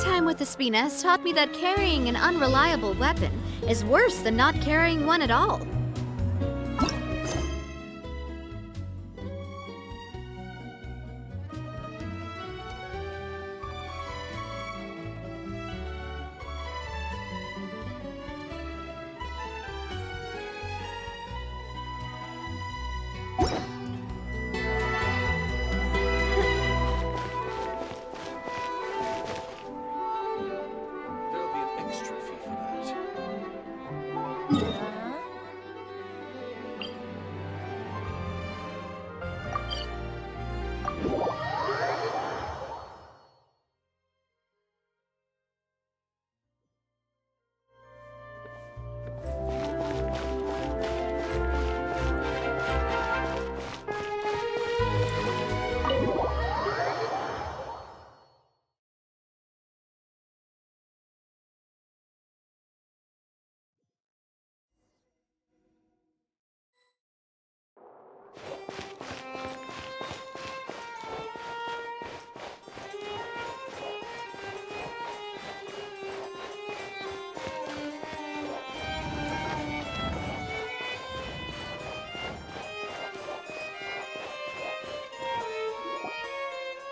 time with Espina has taught me that carrying an unreliable weapon is worse than not carrying one at all.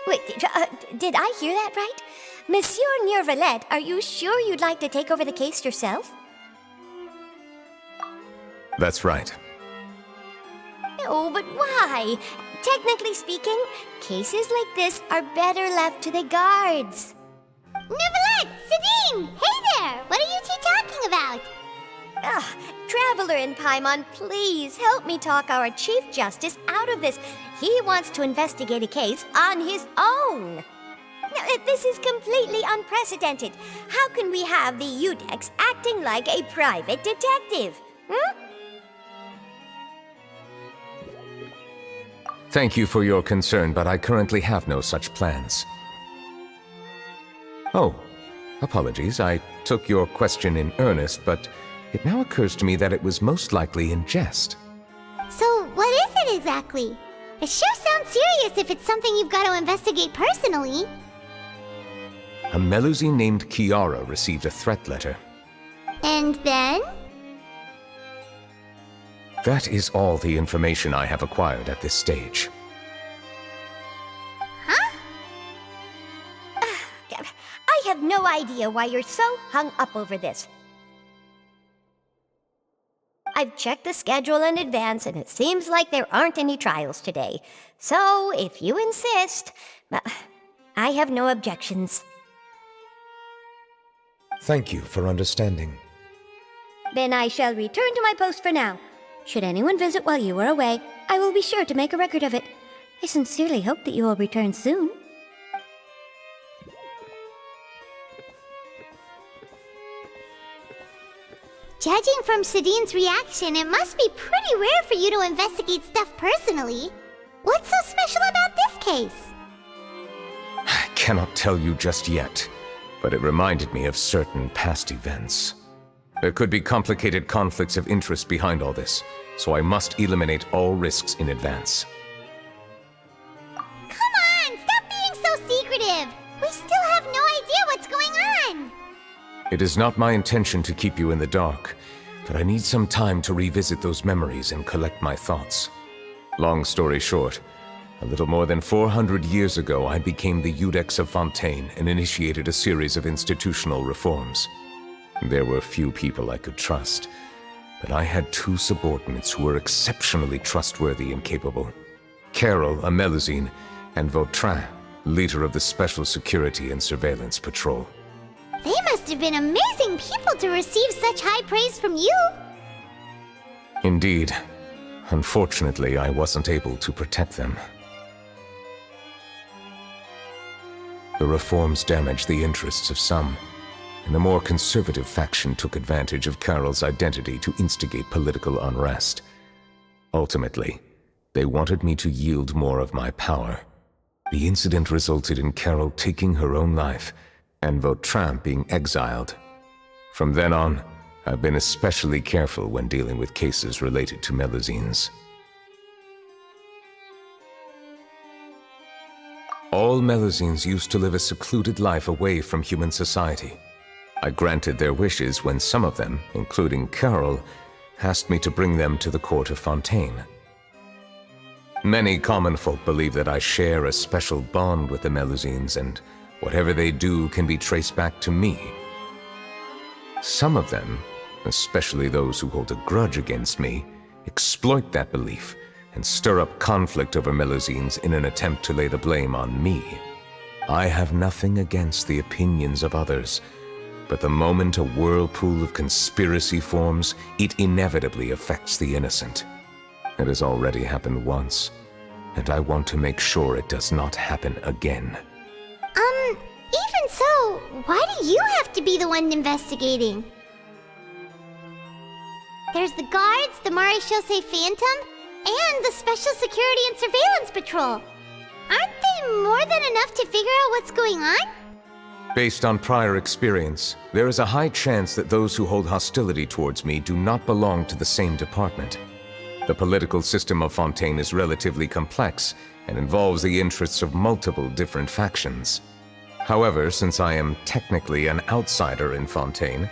Wait, did I hear that right? Monsieur Neuvillette, are you sure you'd like to take over the case yourself? That's right. Oh, but why? Technically speaking, cases like this are better left to the guards. Neuvillette! Sidine! Hey there! What are you two talking about? Traveler in Paimon, please help me talk our Chief Justice out of this. He wants to investigate a case on his own. Now, this is completely unprecedented. How can we have the Udex acting like a private detective? Thank you for your concern, but I currently have no such plans. Oh, apologies. I took your question in earnest, but it now occurs to me that it was most likely in jest. So, what is it exactly? It sure sounds serious if it's something you've got to investigate personally. A Melusine named Kiara received a threat letter. And then? That is all the information I have acquired at this stage. Huh? I have no idea why you're so hung up over this. I've checked the schedule in advance, and it seems like there aren't any trials today. So, if you insist, I have no objections. Thank you for understanding. Then I shall return to my post for now. Should anyone visit while you are away, I will be sure to make a record of it. I sincerely hope that you will return soon. Judging from Sidine's reaction, it must be pretty rare for you to investigate stuff personally. What's so special about this case? I cannot tell you just yet, but it reminded me of certain past events. There could be complicated conflicts of interest behind all this, so I must eliminate all risks in advance. Come on, stop being so secretive! We still have no idea what's going on! It is not my intention to keep you in the dark, but I need some time to revisit those memories and collect my thoughts. Long story short, a little more than 400 years ago, I became the Udex of Fontaine and initiated a series of institutional reforms. There were few people I could trust, but I had two subordinates who were exceptionally trustworthy and capable. Carol, a Melusine, and Vautrin, leader of the Special Security and Surveillance Patrol. They must have been amazing people to receive such high praise from you! Indeed. Unfortunately, I wasn't able to protect them. The reforms damaged the interests of some, and the more conservative faction took advantage of Carol's identity to instigate political unrest. Ultimately, they wanted me to yield more of my power. The incident resulted in Carol taking her own life, and Vautrin being exiled. From then on, I've been especially careful when dealing with cases related to Melusines. All Melusines used to live a secluded life away from human society. I granted their wishes when some of them, including Carol, asked me to bring them to the court of Fontaine. Many common folk believe that I share a special bond with the Melusines, and whatever they do can be traced back to me. Some of them, especially those who hold a grudge against me, exploit that belief and stir up conflict over Melusines in an attempt to lay the blame on me. I have nothing against the opinions of others, but the moment a whirlpool of conspiracy forms, it inevitably affects the innocent. It has already happened once, and I want to make sure it does not happen again. Even so, why do you have to be the one investigating? There's the guards, the Marechaussee Phantom, and the Special Security and Surveillance Patrol. Aren't they more than enough to figure out what's going on? Based on prior experience, there is a high chance that those who hold hostility towards me do not belong to the same department. The political system of Fontaine is relatively complex and involves the interests of multiple different factions. However, since I am technically an outsider in Fontaine,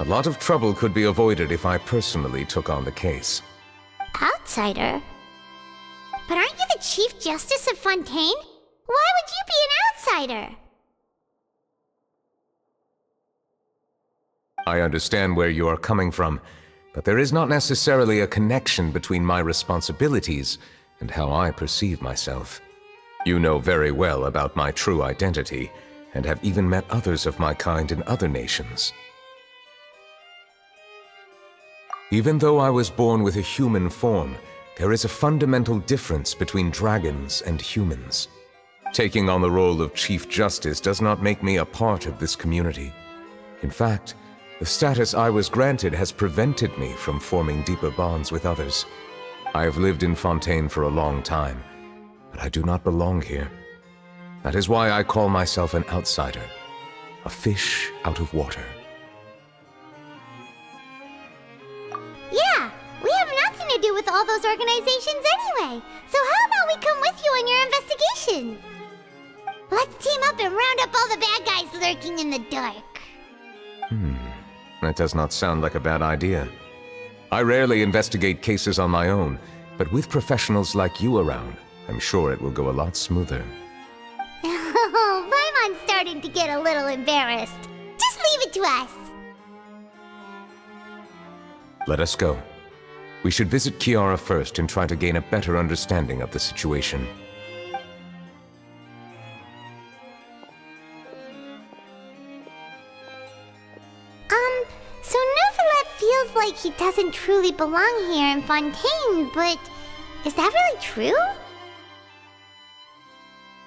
a lot of trouble could be avoided if I personally took on the case. Outsider? But aren't you the Chief Justice of Fontaine? Why would you be an outsider? I understand where you are coming from, but there is not necessarily a connection between my responsibilities and how I perceive myself. You know very well about my true identity, and have even met others of my kind in other nations. Even though I was born with a human form, there is a fundamental difference between dragons and humans. Taking on the role of Chief Justice does not make me a part of this community. In fact, the status I was granted has prevented me from forming deeper bonds with others. I have lived in Fontaine for a long time, but I do not belong here. That is why I call myself an outsider, a fish out of water. Yeah, we have nothing to do with all those organizations anyway. So how about we come with you on your investigation? Let's team up and round up all the bad guys lurking in the dark. That does not sound like a bad idea. I rarely investigate cases on my own, but with professionals like you around, I'm sure it will go a lot smoother. Oh, Paimon's starting to get a little embarrassed. Just leave it to us. Let us go. We should visit Kiara first and try to gain a better understanding of the situation. So Neuvillette feels like he doesn't truly belong here in Fontaine, but is that really true?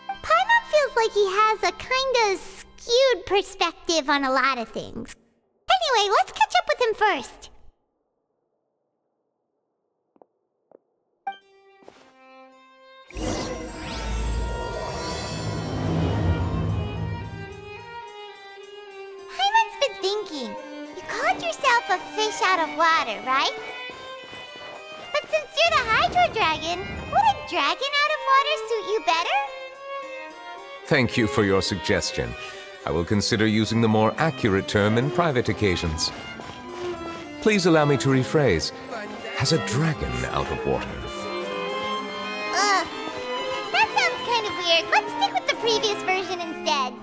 Paimon feels like he has a kinda skewed perspective on a lot of things. Anyway, let's catch up with him first. Paimon's been thinking. You called yourself a fish out of water, right? But since you're the Hydro Dragon, would a dragon out of water suit you better? Thank you for your suggestion. I will consider using the more accurate term in private occasions. Please allow me to rephrase. Has a dragon out of water? Ugh. That sounds kind of weird. Let's stick with the previous version instead.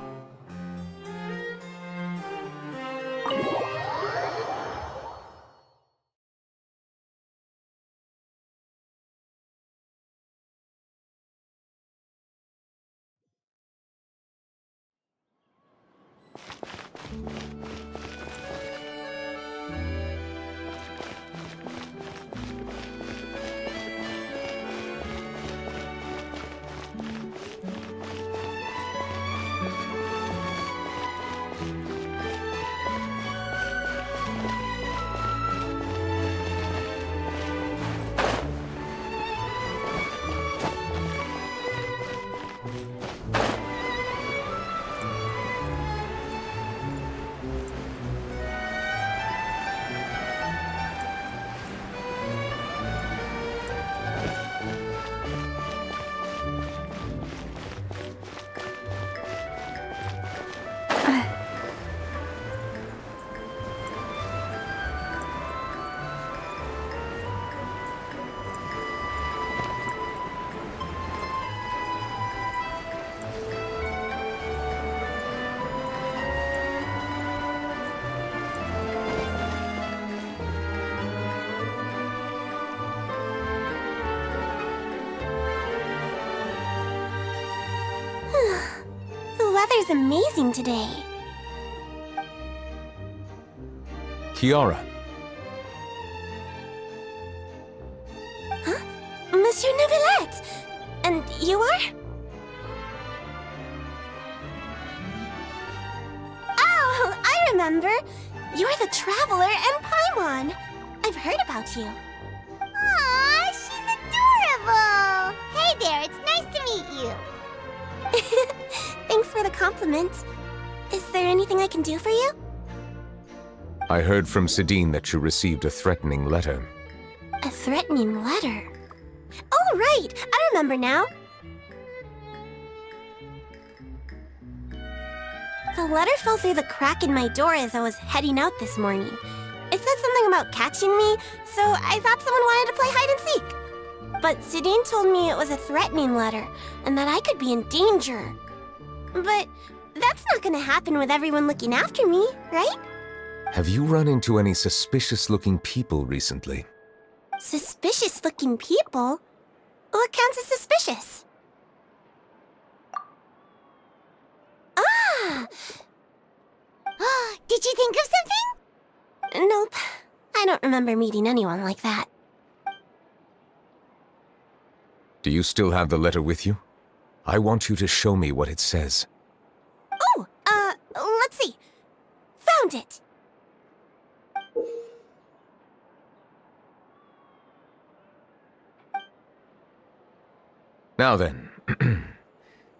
weather's amazing today. Kiara, Monsieur Neuvillette! And you are? Oh, I remember! You're the Traveler and Paimon! I've heard about you. Aw, she's adorable! Hey there, it's nice to meet you. Thanks for the compliment. Is there anything I can do for you? I heard from Sidine that you received a threatening letter. A threatening letter? Oh, right! I remember now. The letter fell through the crack in my door as I was heading out this morning. It said something about catching me, so I thought someone wanted to play hide and seek. But Sidine told me it was a threatening letter, and that I could be in danger. But that's not gonna happen with everyone looking after me, right? Have you run into any suspicious-looking people recently? Suspicious-looking people? What counts as suspicious? Ah! Did you think of something? Nope. I don't remember meeting anyone like that. Do you still have the letter with you? I want you to show me what it says. Oh, let's see. Found it. Now then,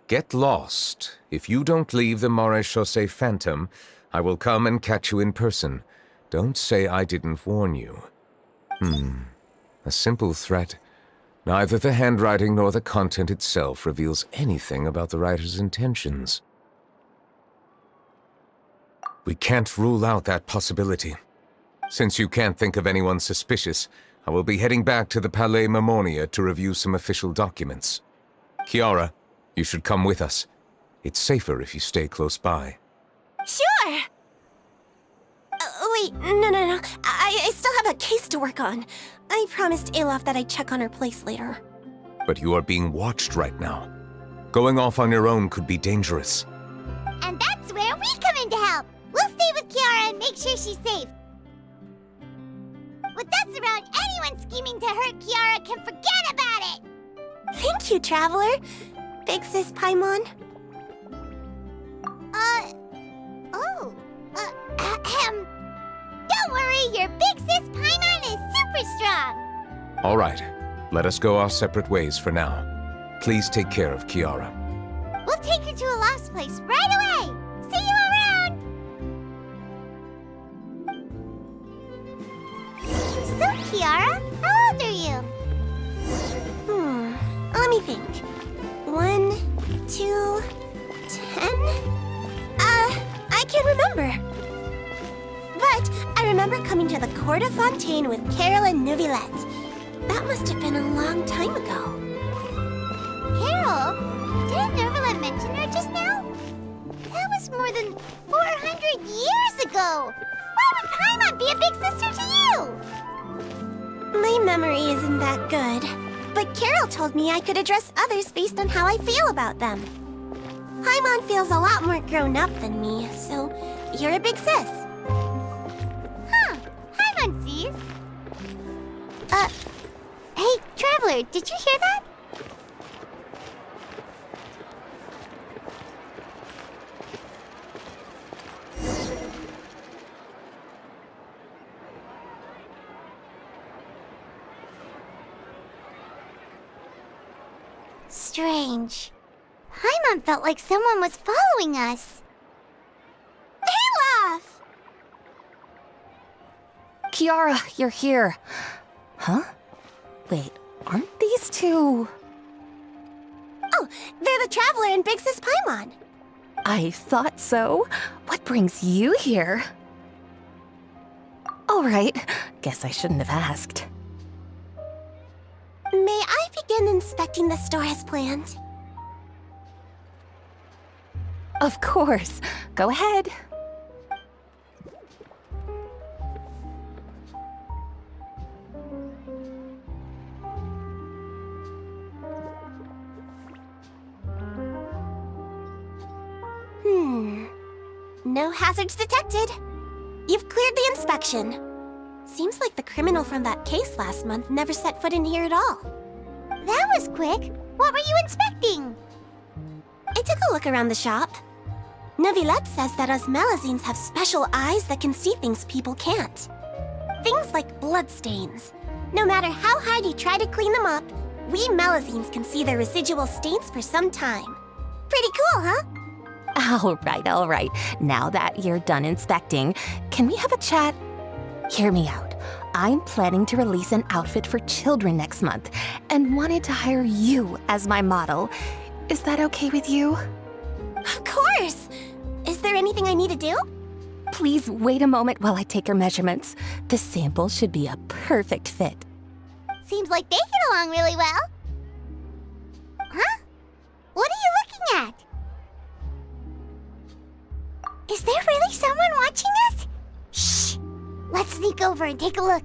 get lost. If you don't leave the Maréchaussée Phantom, I will come and catch you in person. Don't say I didn't warn you. A simple threat. Neither the handwriting nor the content itself reveals anything about the writer's intentions. We can't rule out that possibility. Since you can't think of anyone suspicious, I will be heading back to the Palais Mermonia to review some official documents. Kiara, you should come with us. It's safer if you stay close by. Sure! Wait, no. I still have a case to work on. I promised Alof that I'd check on her place later. But you are being watched right now. Going off on your own could be dangerous. And that's where we come in to help. We'll stay with Kiara and make sure she's safe. With us around, anyone scheming to hurt Kiara can forget about it! Thank you, Traveler. Big Sis Paimon. Don't worry, your Big Sis Paimon is super strong! All right, let us go our separate ways for now. Please take care of Kiara. We'll take her to a lost place right away! See you around! So, Kiara, how old are you? Let me think. 1, 2, 10? I can't remember. But I remember coming to the Court of Fontaine with Carol and Neuvillette. That must have been a long time ago. Carol? Didn't Neuvillette mention her just now? That was more than 400 years ago! Why would Paimon be a big sister to you? My memory isn't that good. But Carol told me I could address others based on how I feel about them. Paimon feels a lot more grown up than me, so you're a big sis. Huh, Paimon sees. Hey, Traveler, did you hear that? Strange. Paimon felt like someone was following us. Alof! Kiara, you're here. Huh? Wait, aren't these two... Oh, they're the Traveler and Big Sis Paimon. I thought so. What brings you here? All right, guess I shouldn't have asked. May I begin inspecting the store as planned? Of course. Go ahead. No hazards detected. You've cleared the inspection. Seems like the criminal from that case last month never set foot in here at all. That was quick. What were you inspecting? I took a look around the shop. Neuvillette says that us Melazines have special eyes that can see things people can't. Things like bloodstains. No matter how hard you try to clean them up, we Melazines can see their residual stains for some time. Pretty cool, huh? All right. Now that you're done inspecting, can we have a chat? Hear me out. I'm planning to release an outfit for children next month and wanted to hire you as my model. Is that okay with you? Of course! Is there anything I need to do? Please wait a moment while I take your measurements. The sample should be a perfect fit. Seems like they get along really well. Huh? What are you looking at? Is there really someone watching us? Shh! Let's sneak over and take a look.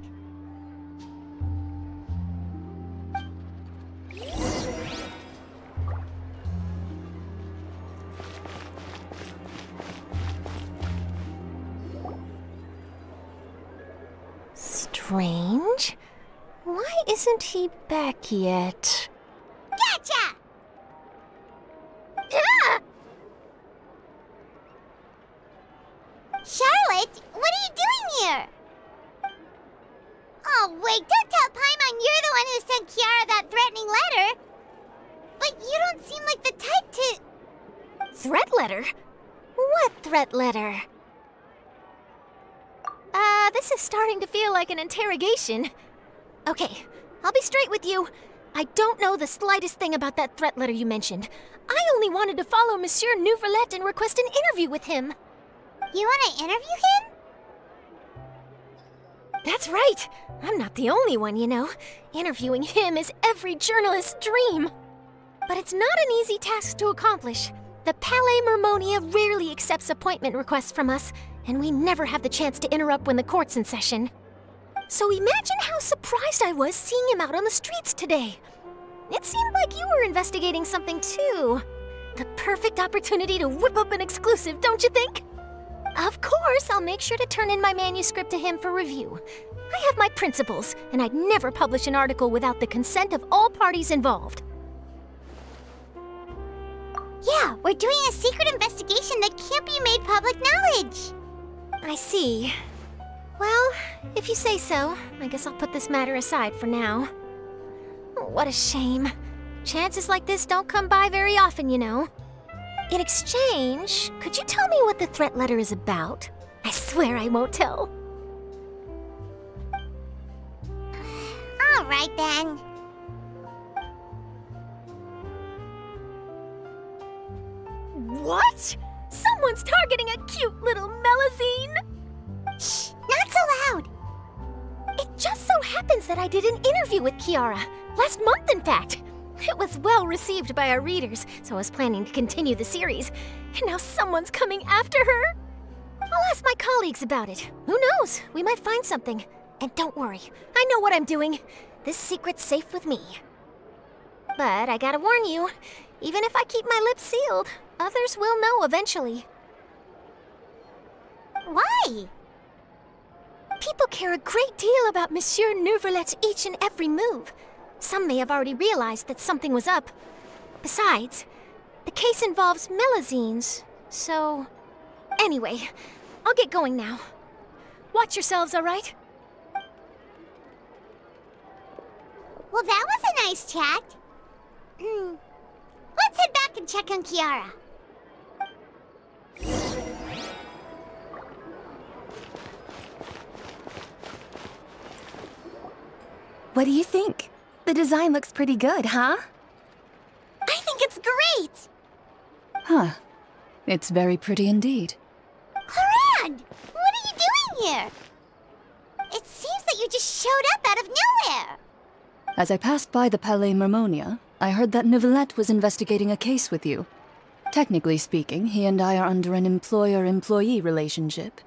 Strange. Why isn't he back yet? Gotcha! Ah! Charlotte, what are you doing here? Oh, wait, don't tell Paimon you're the one who sent Kiara that threatening letter. But you don't seem like the type to... Threat letter? What threat letter? This is starting to feel like an interrogation. Okay, I'll be straight with you. I don't know the slightest thing about that threat letter you mentioned. I only wanted to follow Monsieur Neuvillette and request an interview with him. You want to interview him? That's right. I'm not the only one, you know. Interviewing him is every journalist's dream. But it's not an easy task to accomplish. The Palais Mermonia rarely accepts appointment requests from us, and we never have the chance to interrupt when the court's in session. So imagine how surprised I was seeing him out on the streets today. It seemed like you were investigating something too. The perfect opportunity to whip up an exclusive, don't you think? Of course, I'll make sure to turn in my manuscript to him for review. I have my principles, and I'd never publish an article without the consent of all parties involved. Yeah, we're doing a secret investigation that can't be made public knowledge. I see. Well, if you say so, I guess I'll put this matter aside for now. What a shame. Chances like this don't come by very often, you know. In exchange, could you tell me what the threat letter is about? I swear I won't tell. All right, then. What? Someone's targeting a cute little Melazine? Shh, not so loud. It just so happens that I did an interview with Kiara. Last month, in fact. It was well received by our readers, so I was planning to continue the series. And now someone's coming after her? I'll ask my colleagues about it. Who knows? We might find something. And don't worry, I know what I'm doing. This secret's safe with me. But I gotta warn you, even if I keep my lips sealed, others will know eventually. Why? People care a great deal about Monsieur Neuvillette's each and every move. Some may have already realized that something was up. Besides, the case involves Melazines, so... Anyway, I'll get going now. Watch yourselves, all right? Well, that was a nice chat. Let's head back and check on Kiara. What do you think? The design looks pretty good, huh? I think it's great! Huh. It's very pretty indeed. Haran! What are you doing here? It seems that you just showed up out of nowhere. As I passed by the Palais Mermonia, I heard that Neuvillette was investigating a case with you. Technically speaking, he and I are under an employer-employee relationship.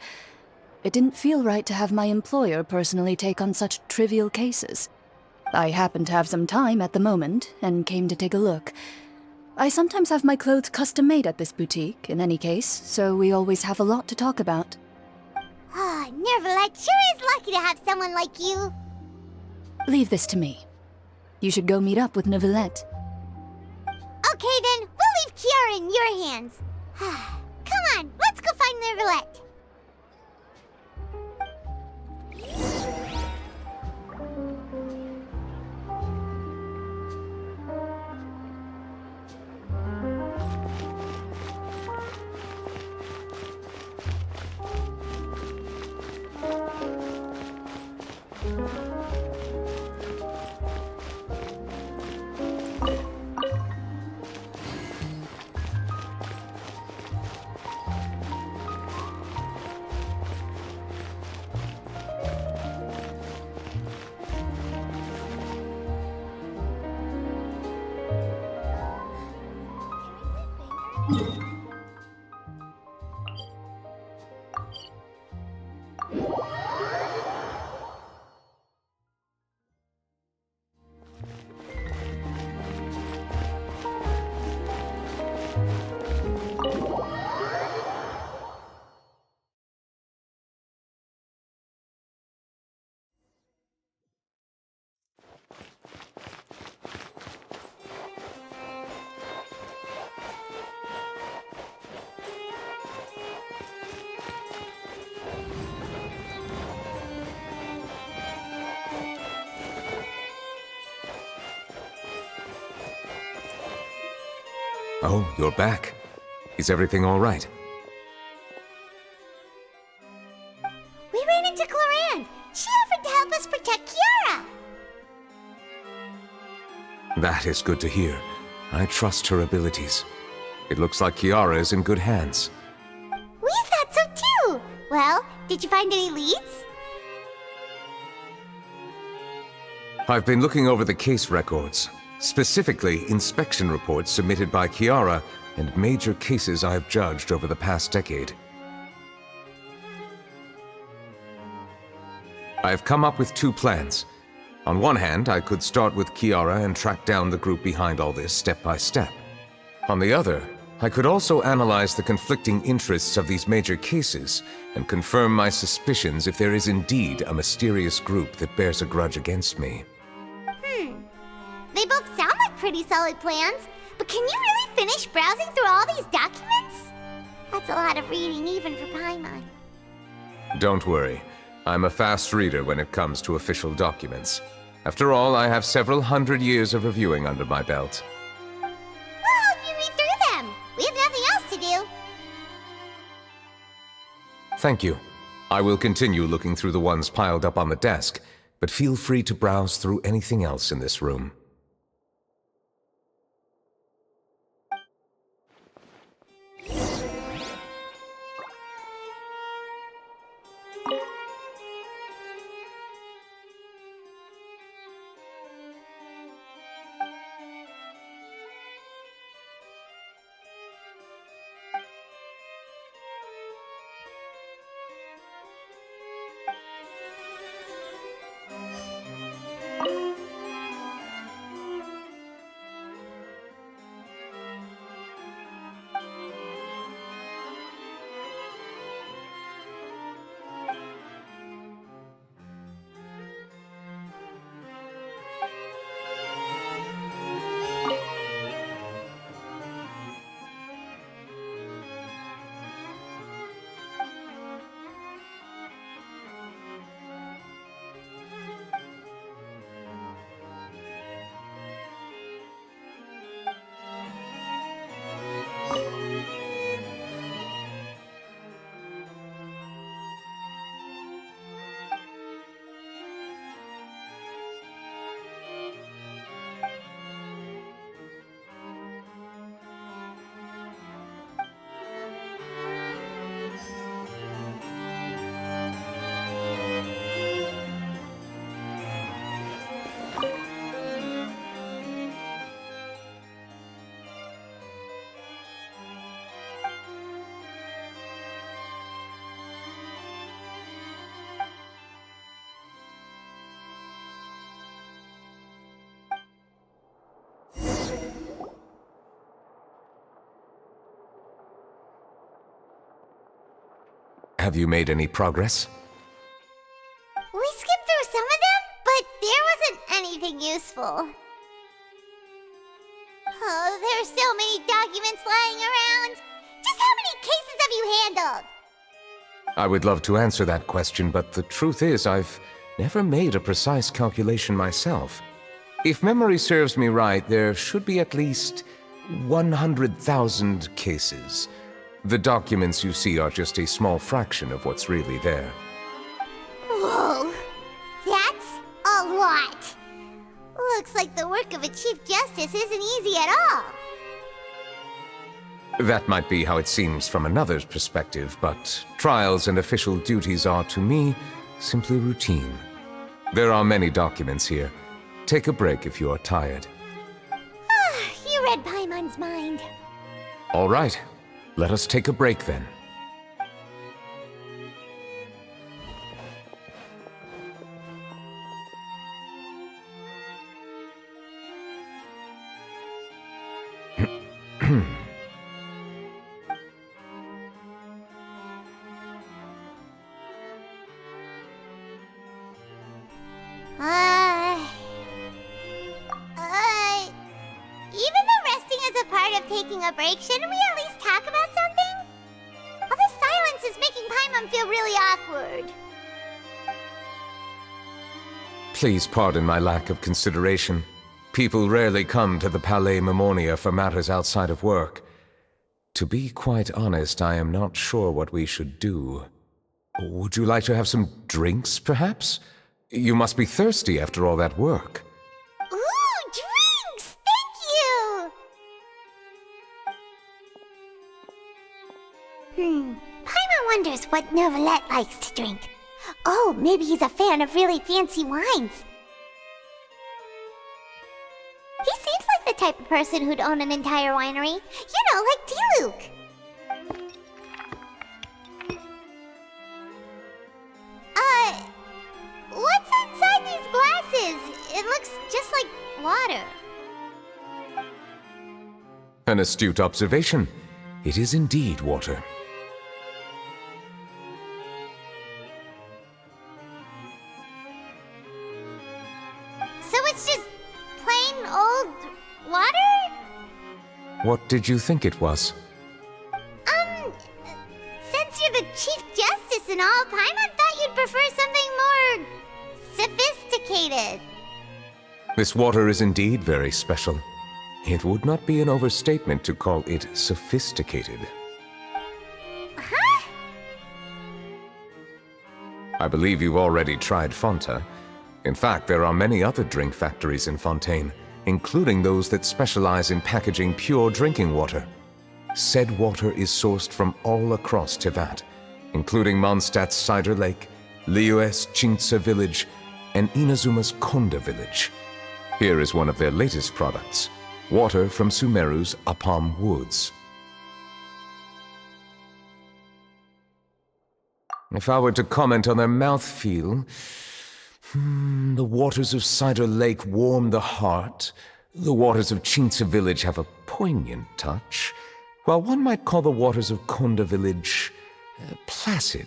It didn't feel right to have my employer personally take on such trivial cases. I happened to have some time at the moment, and came to take a look. I sometimes have my clothes custom-made at this boutique, in any case, so we always have a lot to talk about. Ah, Neuvillette sure is lucky to have someone like you. Leave this to me. You should go meet up with Neuvillette. Okay then, we'll leave Kiara in your hands. Come on, let's go find Neuvillette. Oh, you're back. Is everything all right? We ran into Clorinde. She offered to help us protect Kiara. That is good to hear. I trust her abilities. It looks like Kiara is in good hands. We thought so too. Well, did you find any leads? I've been looking over the case records, specifically inspection reports submitted by Kiara and major cases I've judged over the past decade. I've come up with two plans. On one hand, I could start with Kiara and track down the group behind all this step by step. On the other, I could also analyze the conflicting interests of these major cases and confirm my suspicions if there is indeed a mysterious group that bears a grudge against me. They both sound like pretty solid plans, but can you really finish browsing through all these documents? That's a lot of reading even for Paimon. Don't worry. I'm a fast reader when it comes to official documents. After all, I have several hundred years of reviewing under my belt. We'll help you read through them. We have nothing else to do. Thank you. I will continue looking through the ones piled up on the desk, but feel free to browse through anything else in this room. Have you made any progress? We skipped through some of them, but there wasn't anything useful. Oh, there are so many documents lying around. Just how many cases have you handled? I would love to answer that question, but the truth is I've never made a precise calculation myself. If memory serves me right, there should be at least 100,000 cases. The documents you see are just a small fraction of what's really there. Whoa, that's a lot. Looks like the work of a Chief Justice isn't easy at all. That might be how it seems from another's perspective, but trials and official duties are, to me, simply routine. There are many documents here. Take a break if you are tired. You read Paimon's mind. All right, let us take a break then. Even though resting is a part of taking a break, shouldn't we at least talk about something? All this silence is making Paimon feel really awkward. Please pardon my lack of consideration. People rarely come to the Palais Mermonia for matters outside of work. To be quite honest, I am not sure what we should do. Would you like to have some drinks, perhaps? You must be thirsty after all that work. Ooh, drinks! Thank you! Paimon wonders what Neuvillette likes to drink. Oh, maybe he's a fan of really fancy wines. He seems like the type of person who'd own an entire winery. You know, like D-Luke. What's inside these glasses? It looks just like water. An astute observation. It is indeed water. So it's just plain old water? What did you think it was? Since you're the Chief Justice and all, Paimon thought you'd prefer something more sophisticated. This water is indeed very special. It would not be an overstatement to call it sophisticated. Huh? I believe you've already tried Fonta. In fact, there are many other drink factories in Fontaine, including those that specialize in packaging pure drinking water. Said water is sourced from all across Teyvat, including Mondstadt's Cider Lake, Liyue's Chintsa Village, and Inazuma's Konda Village. Here is one of their latest products, water from Sumeru's Apam Woods. If I were to comment on their mouthfeel, the waters of Cider Lake warm the heart, the waters of Chintsa Village have a poignant touch, while one might call the waters of Konda Village placid.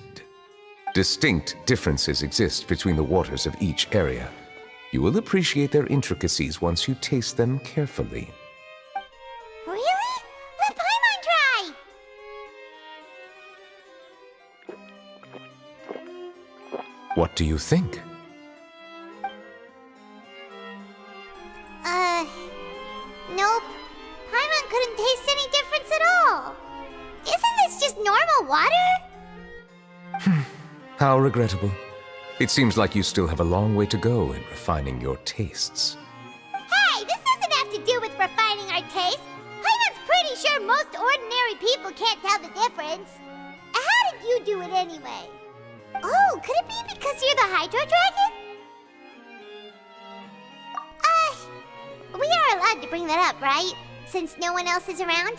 Distinct differences exist between the waters of each area. You will appreciate their intricacies once you taste them carefully. Really? Let Paimon try! What do you think? Nope. Paimon couldn't taste any difference at all. Isn't this just normal water? How regrettable. It seems like you still have a long way to go in refining your tastes. Hey, this doesn't have to do with refining our taste. Paimon's pretty sure most ordinary people can't tell the difference. How did you do it anyway? Oh, could it be because you're the Hydro Dragon? We are allowed to bring that up, right? Since no one else is around?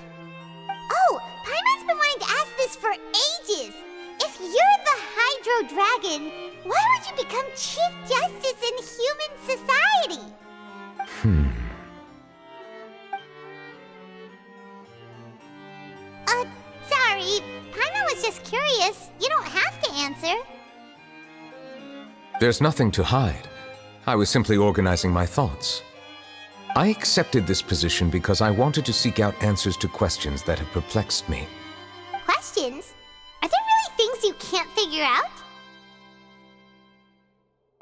Oh, Paimon's been wanting to ask this for ages! If you're the Hydro Dragon, why would you become Chief Justice in human society? Sorry. Paimon was just curious. You don't have to answer. There's nothing to hide. I was simply organizing my thoughts. I accepted this position because I wanted to seek out answers to questions that have perplexed me. Questions? Are there really things you can't figure out?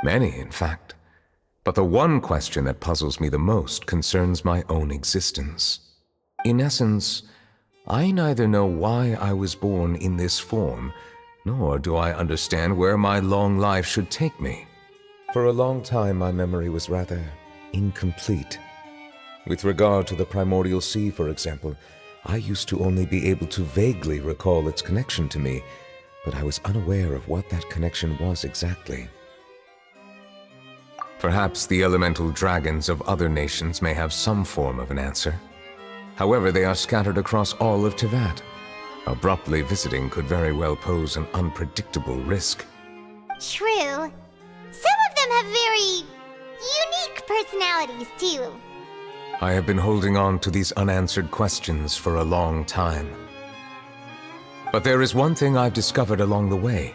Many, in fact. But the one question that puzzles me the most concerns my own existence. In essence, I neither know why I was born in this form, nor do I understand where my long life should take me. For a long time, my memory was rather incomplete. With regard to the primordial sea, for example, I used to only be able to vaguely recall its connection to me, but I was unaware of what that connection was exactly. Perhaps the elemental dragons of other nations may have some form of an answer. However, they are scattered across all of Teyvat. Abruptly visiting could very well pose an unpredictable risk. True. Some of them have very unique personalities, too. I have been holding on to these unanswered questions for a long time. But there is one thing I've discovered along the way.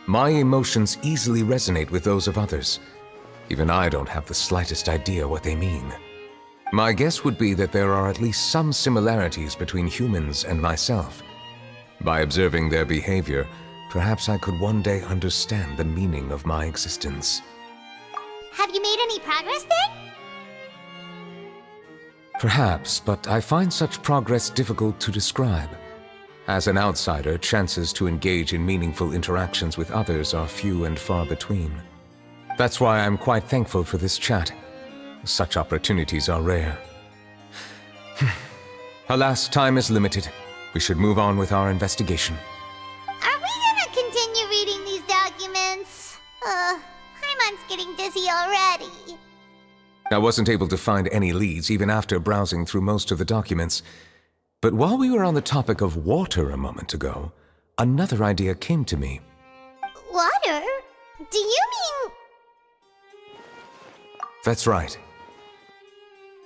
My emotions easily resonate with those of others. Even I don't have the slightest idea what they mean. My guess would be that there are at least some similarities between humans and myself. By observing their behavior, perhaps I could one day understand the meaning of my existence. Have you made any progress then? Perhaps, but I find such progress difficult to describe. As an outsider, chances to engage in meaningful interactions with others are few and far between. That's why I'm quite thankful for this chat. Such opportunities are rare. Alas, time is limited. We should move on with our investigation. Are we gonna continue reading these documents? Paimon's getting dizzy already. I wasn't able to find any leads even after browsing through most of the documents. But while we were on the topic of water a moment ago, another idea came to me. Water? Do you mean... That's right.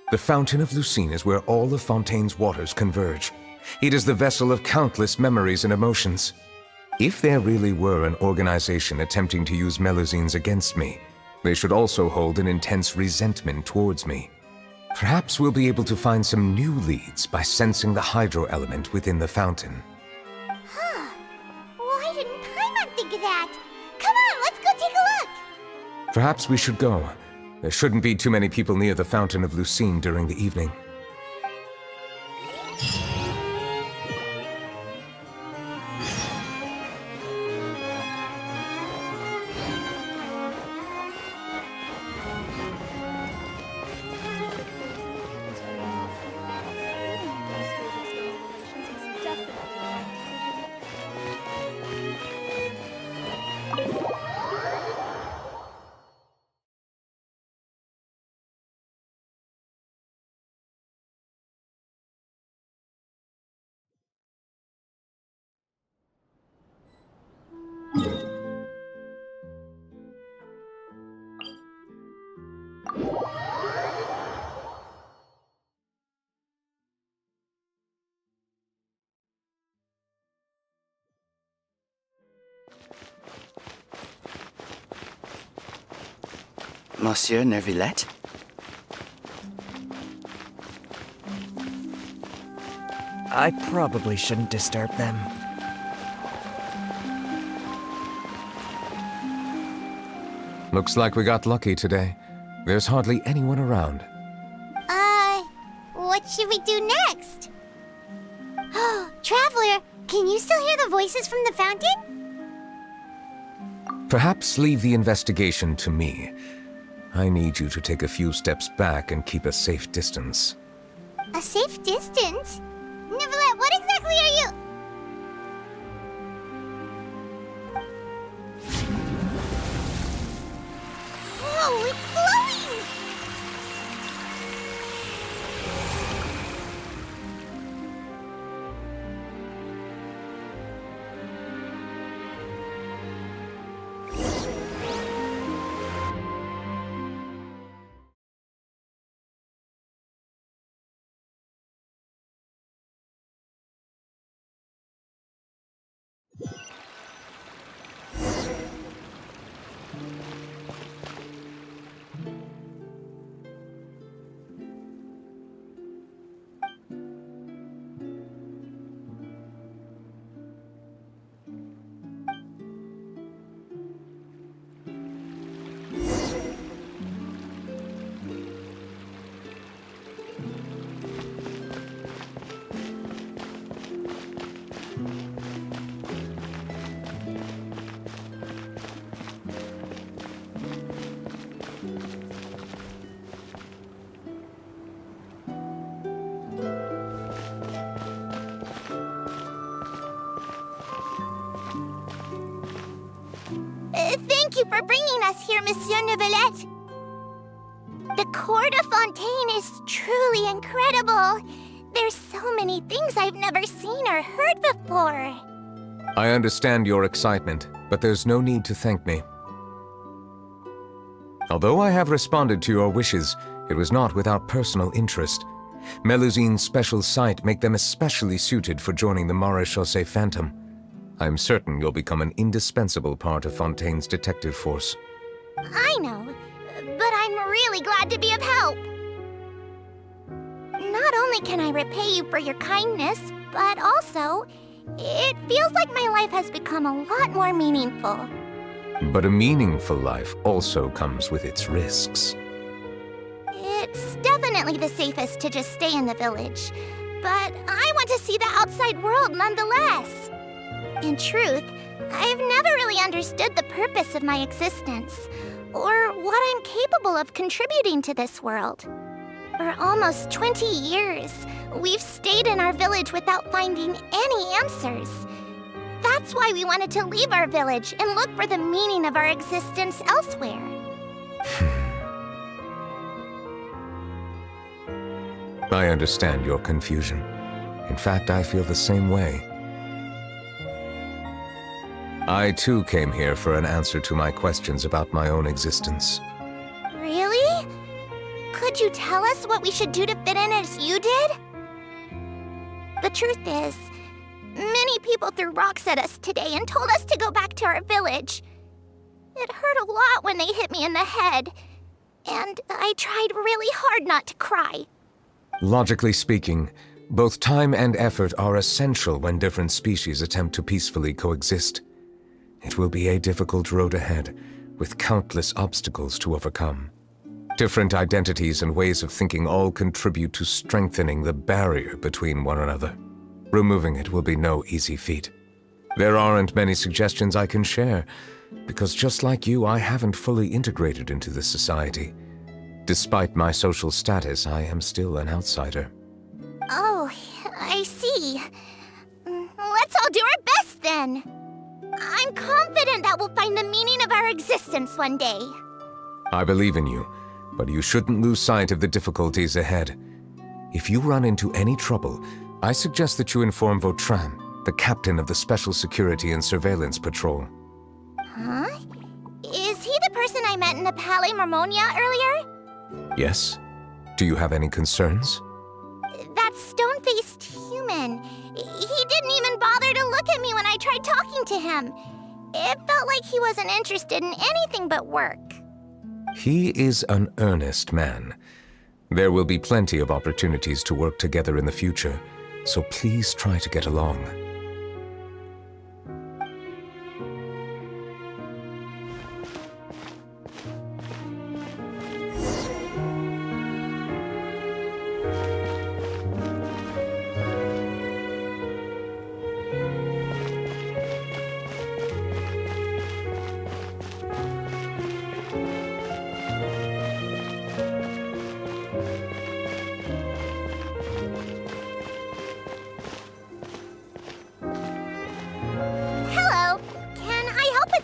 The Fountain of Lucine is where all of Fontaine's waters converge. It is the vessel of countless memories and emotions. If there really were an organization attempting to use Melusines against me, they should also hold an intense resentment towards me. Perhaps we'll be able to find some new leads by sensing the hydro element within the fountain. Huh. Why didn't Paimon think of that? Come on, let's go take a look! Perhaps we should go. There shouldn't be too many people near the Fountain of Lucine during the evening. Monsieur Neuvillette? I probably shouldn't disturb them. Looks like we got lucky today. There's hardly anyone around. What should we do next? Oh, Traveler, can you still hear the voices from the fountain? Perhaps leave the investigation to me. I need you to take a few steps back and keep a safe distance. A safe distance? Neuvillette, what exactly are you... Whoa, it's glowing! Thank you for bringing us here, Monsieur Neuvillette. The Court of Fontaine is truly incredible. There's so many things I've never seen or heard before. I understand your excitement, but there's no need to thank me. Although I have responded to your wishes, it was not without personal interest. Melusine's special sight make them especially suited for joining the Maréchaussée Phantom. I am certain you'll become an indispensable part of Fontaine's detective force. I know, but I'm really glad to be of help. Not only can I repay you for your kindness, but also, it feels like my life has become a lot more meaningful. But a meaningful life also comes with its risks. It's definitely the safest to just stay in the village, but I want to see the outside world nonetheless. In truth, I've never really understood the purpose of my existence, or what I'm capable of contributing to this world. For almost 20 years, we've stayed in our village without finding any answers. That's why we wanted to leave our village and look for the meaning of our existence elsewhere. I understand your confusion. In fact, I feel the same way. I too came here for an answer to my questions about my own existence. Really? Could you tell us what we should do to fit in as you did? The truth is, many people threw rocks at us today and told us to go back to our village. It hurt a lot when they hit me in the head, and I tried really hard not to cry. Logically speaking, both time and effort are essential when different species attempt to peacefully coexist. It will be a difficult road ahead, with countless obstacles to overcome. Different identities and ways of thinking all contribute to strengthening the barrier between one another. Removing it will be no easy feat. There aren't many suggestions I can share, because just like you, I haven't fully integrated into this society. Despite my social status, I am still an outsider. Oh, I see. Let's all do our best then. I'm confident that we'll find the meaning of our existence one day. I believe in you, but you shouldn't lose sight of the difficulties ahead. If you run into any trouble, I suggest that you inform Vautrin, the captain of the Special Security and Surveillance Patrol. Huh? Is he the person I met in the Palais Marmonia earlier? Yes? Do you have any concerns? That stone-faced human. He didn't even bother to look at me when I tried talking to him. It felt like he wasn't interested in anything but work. He is an earnest man. There will be plenty of opportunities to work together in the future, so please try to get along.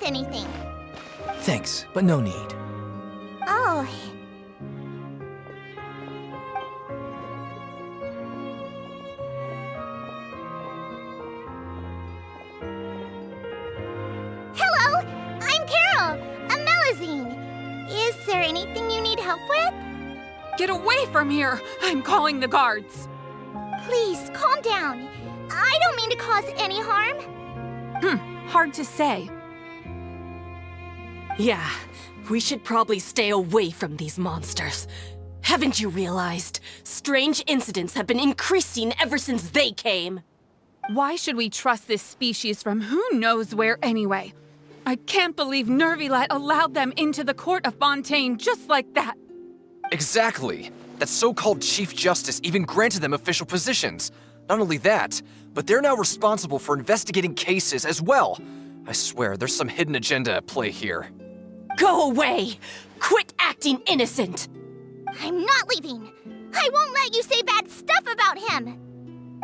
Anything. Thanks, but no need. Oh. Hello, I'm Carol, a Melusine. Is there anything you need help with? Get away from here! I'm calling the guards. Please, calm down. I don't mean to cause any harm. Hard to say. Yeah, we should probably stay away from these monsters. Haven't you realized? Strange incidents have been increasing ever since they came. Why should we trust this species from who knows where anyway? I can't believe Neuvillette allowed them into the Court of Fontaine just like that. Exactly. That so-called Chief Justice even granted them official positions. Not only that, but they're now responsible for investigating cases as well. I swear, there's some hidden agenda at play here. Go away! Quit acting innocent! I'm not leaving. I won't let you say bad stuff about him.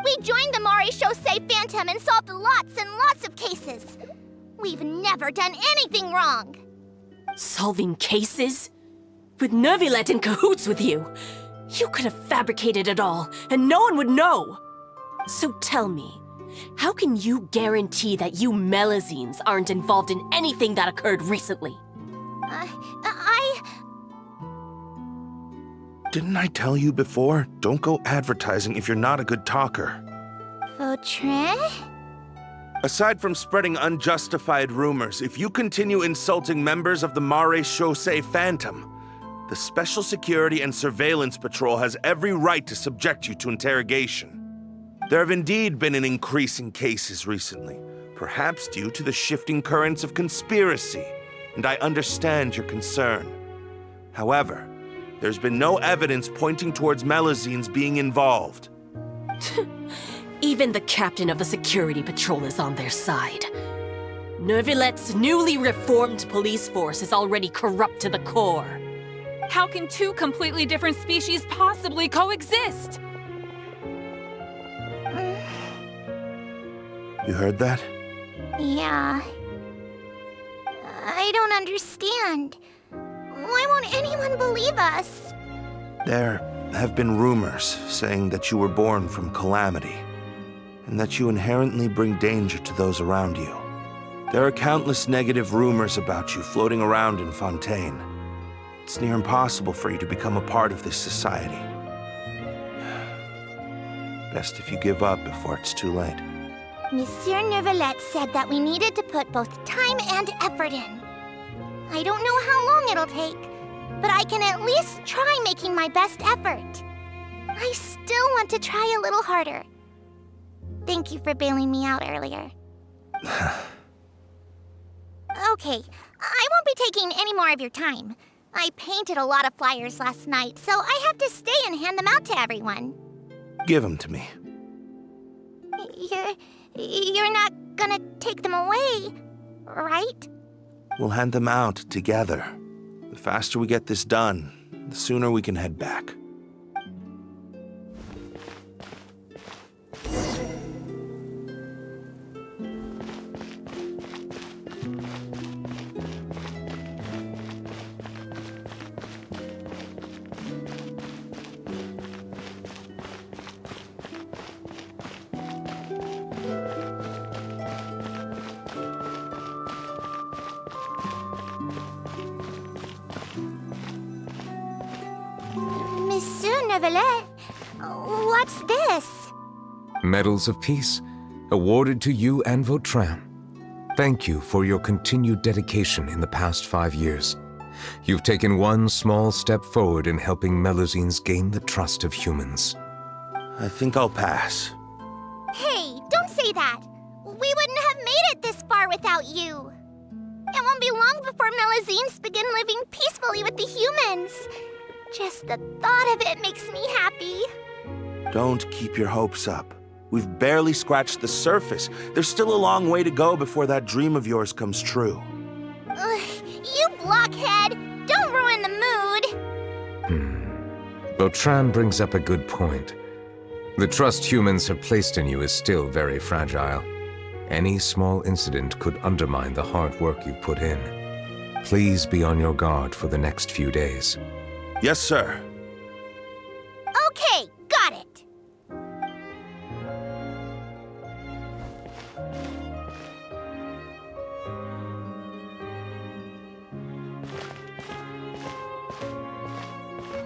We joined the Maréchaussée Phantom and solved lots and lots of cases. We've never done anything wrong! Solving cases? With Neuvillette in cahoots with you? You could have fabricated it all, and no one would know! So tell me, how can you guarantee that you Melazines aren't involved in anything that occurred recently? Didn't I tell you before? Don't go advertising if you're not a good talker. Vautrin? Aside from spreading unjustified rumors, if you continue insulting members of the Mare Chaussee Phantom, the Special Security and Surveillance Patrol has every right to subject you to interrogation. There have indeed been an increase in cases recently, perhaps due to the shifting currents of conspiracy, and I understand your concern. However, there's been no evidence pointing towards Melazines being involved. Even the captain of the security patrol is on their side. Neuvillette's newly reformed police force is already corrupt to the core. How can two completely different species possibly coexist? You heard that? Yeah. I don't understand. Why won't anyone believe us? There have been rumors saying that you were born from calamity, and that you inherently bring danger to those around you. There are countless negative rumors about you floating around in Fontaine. It's near impossible for you to become a part of this society. Best if you give up before it's too late. Monsieur Neuvillette said that we needed to put both time and effort in. I don't know how long it'll take, but I can at least try making my best effort. I still want to try a little harder. Thank you for bailing me out earlier. Okay, I won't be taking any more of your time. I painted a lot of flyers last night, so I have to stay and hand them out to everyone. Give them to me. You're not gonna take them away, right? We'll hand them out together. The faster we get this done, the sooner we can head back. Monsieur Neuvillette, what's this? Medals of Peace, awarded to you and Vautrin. Thank you for your continued dedication in the past 5 years. You've taken one small step forward in helping Melazines gain the trust of humans. I think I'll pass. Hey, don't say that! We wouldn't have made it this far without you! It won't be long before Melazines begin living peacefully with the humans. Just the thought of it makes me happy. Don't keep your hopes up. We've barely scratched the surface. There's still a long way to go before that dream of yours comes true. You blockhead! Don't ruin the mood! Vautrin brings up a good point. The trust humans have placed in you is still very fragile. Any small incident could undermine the hard work you've put in. Please be on your guard for the next few days. Yes, sir. Okay, got it!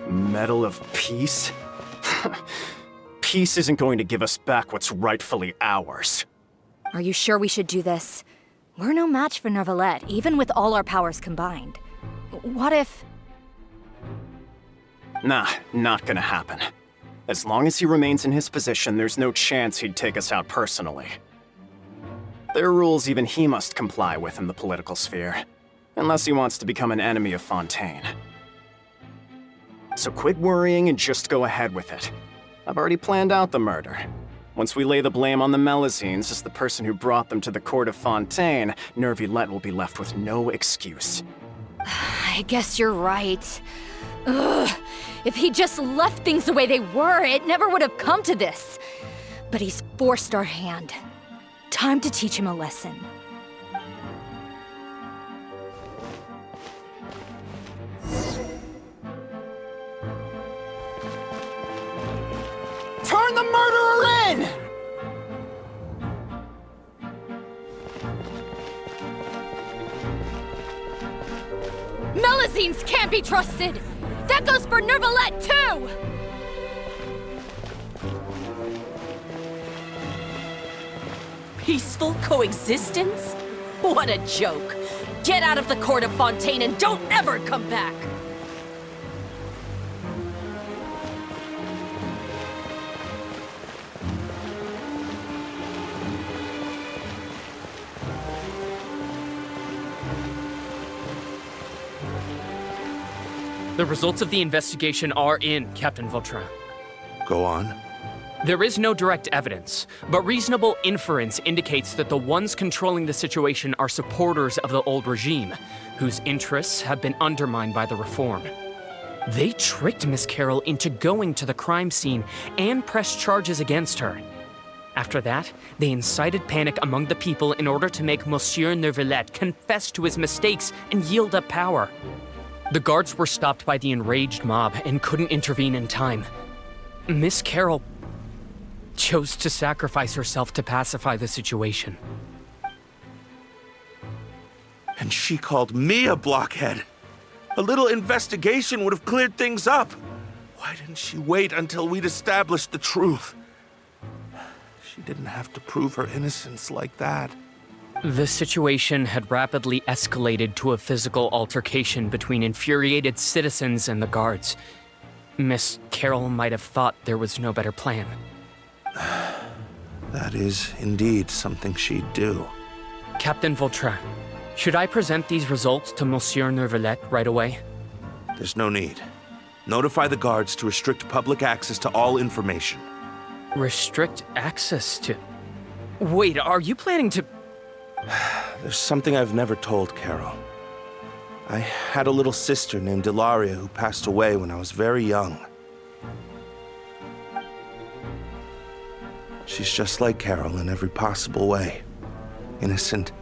Medal of Peace? Peace isn't going to give us back what's rightfully ours. Are you sure we should do this? We're no match for Neuvillette, even with all our powers combined. What if... Nah, not gonna happen. As long as he remains in his position, there's no chance he'd take us out personally. There are rules even he must comply with in the political sphere, unless he wants to become an enemy of Fontaine. So quit worrying and just go ahead with it. I've already planned out the murder. Once we lay the blame on the Melazines as the person who brought them to the court of Fontaine, Neuvillette will be left with no excuse. I guess you're right. Ugh. If he just left things the way they were, it never would have come to this. But he's forced our hand. Time to teach him a lesson. Melazines can't be trusted! That goes for Neuvillette, too! Peaceful coexistence? What a joke! Get out of the court of Fontaine and don't ever come back! The results of the investigation are in, Captain Vautrin. Go on. There is no direct evidence, but reasonable inference indicates that the ones controlling the situation are supporters of the old regime, whose interests have been undermined by the reform. They tricked Miss Carroll into going to the crime scene and pressed charges against her. After that, they incited panic among the people in order to make Monsieur Neuvillette confess to his mistakes and yield up power. The guards were stopped by the enraged mob and couldn't intervene in time. Miss Carroll chose to sacrifice herself to pacify the situation. And she called me a blockhead. A little investigation would have cleared things up. Why didn't she wait until we'd established the truth? She didn't have to prove her innocence like that. The situation had rapidly escalated to a physical altercation between infuriated citizens and the guards. Miss Carroll might have thought there was no better plan. That is indeed something she'd do. Captain Vautrin, should I present these results to Monsieur Neuvillette right away? There's no need. Notify the guards to restrict public access to all information. Restrict access to... Wait, are you planning to... There's something I've never told Carol. I had a little sister named Ilaria who passed away when I was very young. She's just like Carol in every possible way. Innocent,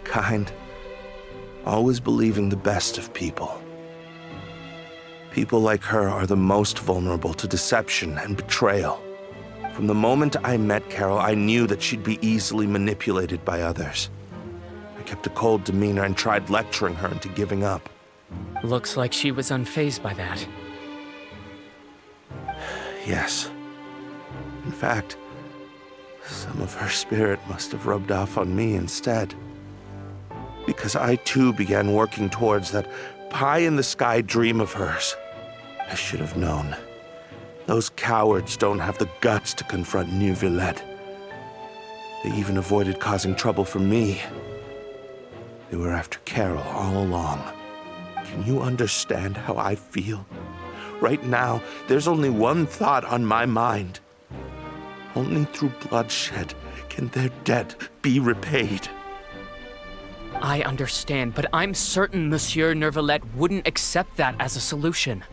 kind, always believing the best of people. People like her are the most vulnerable to deception and betrayal. From the moment I met Carol, I knew that she'd be easily manipulated by others. I kept a cold demeanor and tried lecturing her into giving up. Looks like she was unfazed by that. Yes. In fact, some of her spirit must have rubbed off on me instead. Because I too began working towards that pie-in-the-sky dream of hers. I should have known. Those cowards don't have the guts to confront Neuvillette. They even avoided causing trouble for me. They were after Carol all along. Can you understand how I feel? Right now, there's only one thought on my mind. Only through bloodshed can their debt be repaid. I understand, but I'm certain Monsieur Neuvillette wouldn't accept that as a solution.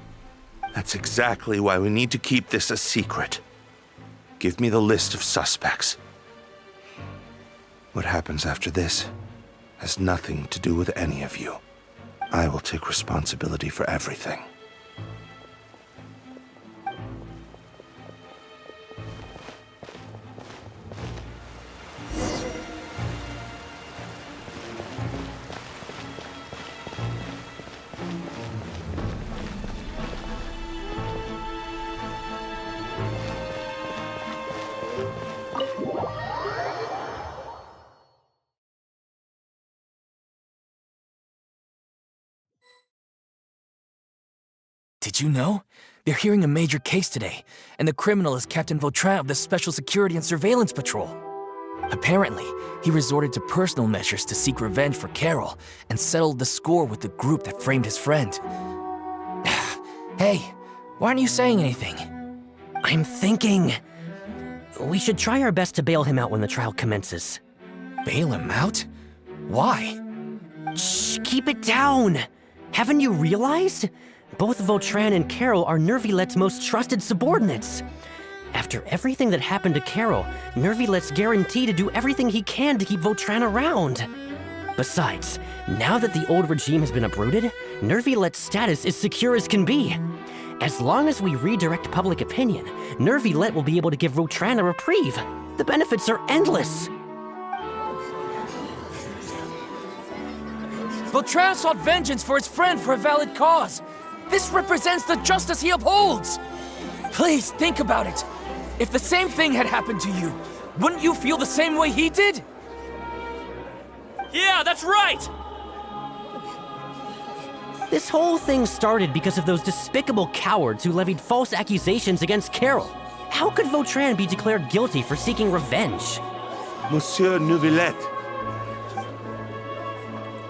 That's exactly why we need to keep this a secret. Give me the list of suspects. What happens after this has nothing to do with any of you. I will take responsibility for everything. Did you know? They're hearing a major case today, and the criminal is Captain Vautrin of the Special Security and Surveillance Patrol. Apparently, he resorted to personal measures to seek revenge for Carol and settled the score with the group that framed his friend. Hey, why aren't you saying anything? I'm thinking... we should try our best to bail him out when the trial commences. Bail him out? Why? Shh, keep it down! Haven't you realized? Both Vautrin and Carol are Neuvillette's most trusted subordinates. After everything that happened to Carol, Neuvillette's guaranteed to do everything he can to keep Vautrin around. Besides, now that the old regime has been uprooted, Neuvillette's status is secure as can be. As long as we redirect public opinion, Neuvillette will be able to give Vautrin a reprieve. The benefits are endless. Vautrin sought vengeance for his friend for a valid cause. This represents the justice he upholds! Please, think about it. If the same thing had happened to you, wouldn't you feel the same way he did? Yeah, that's right! This whole thing started because of those despicable cowards who levied false accusations against Carol. How could Vautrin be declared guilty for seeking revenge? Monsieur Neuvillette.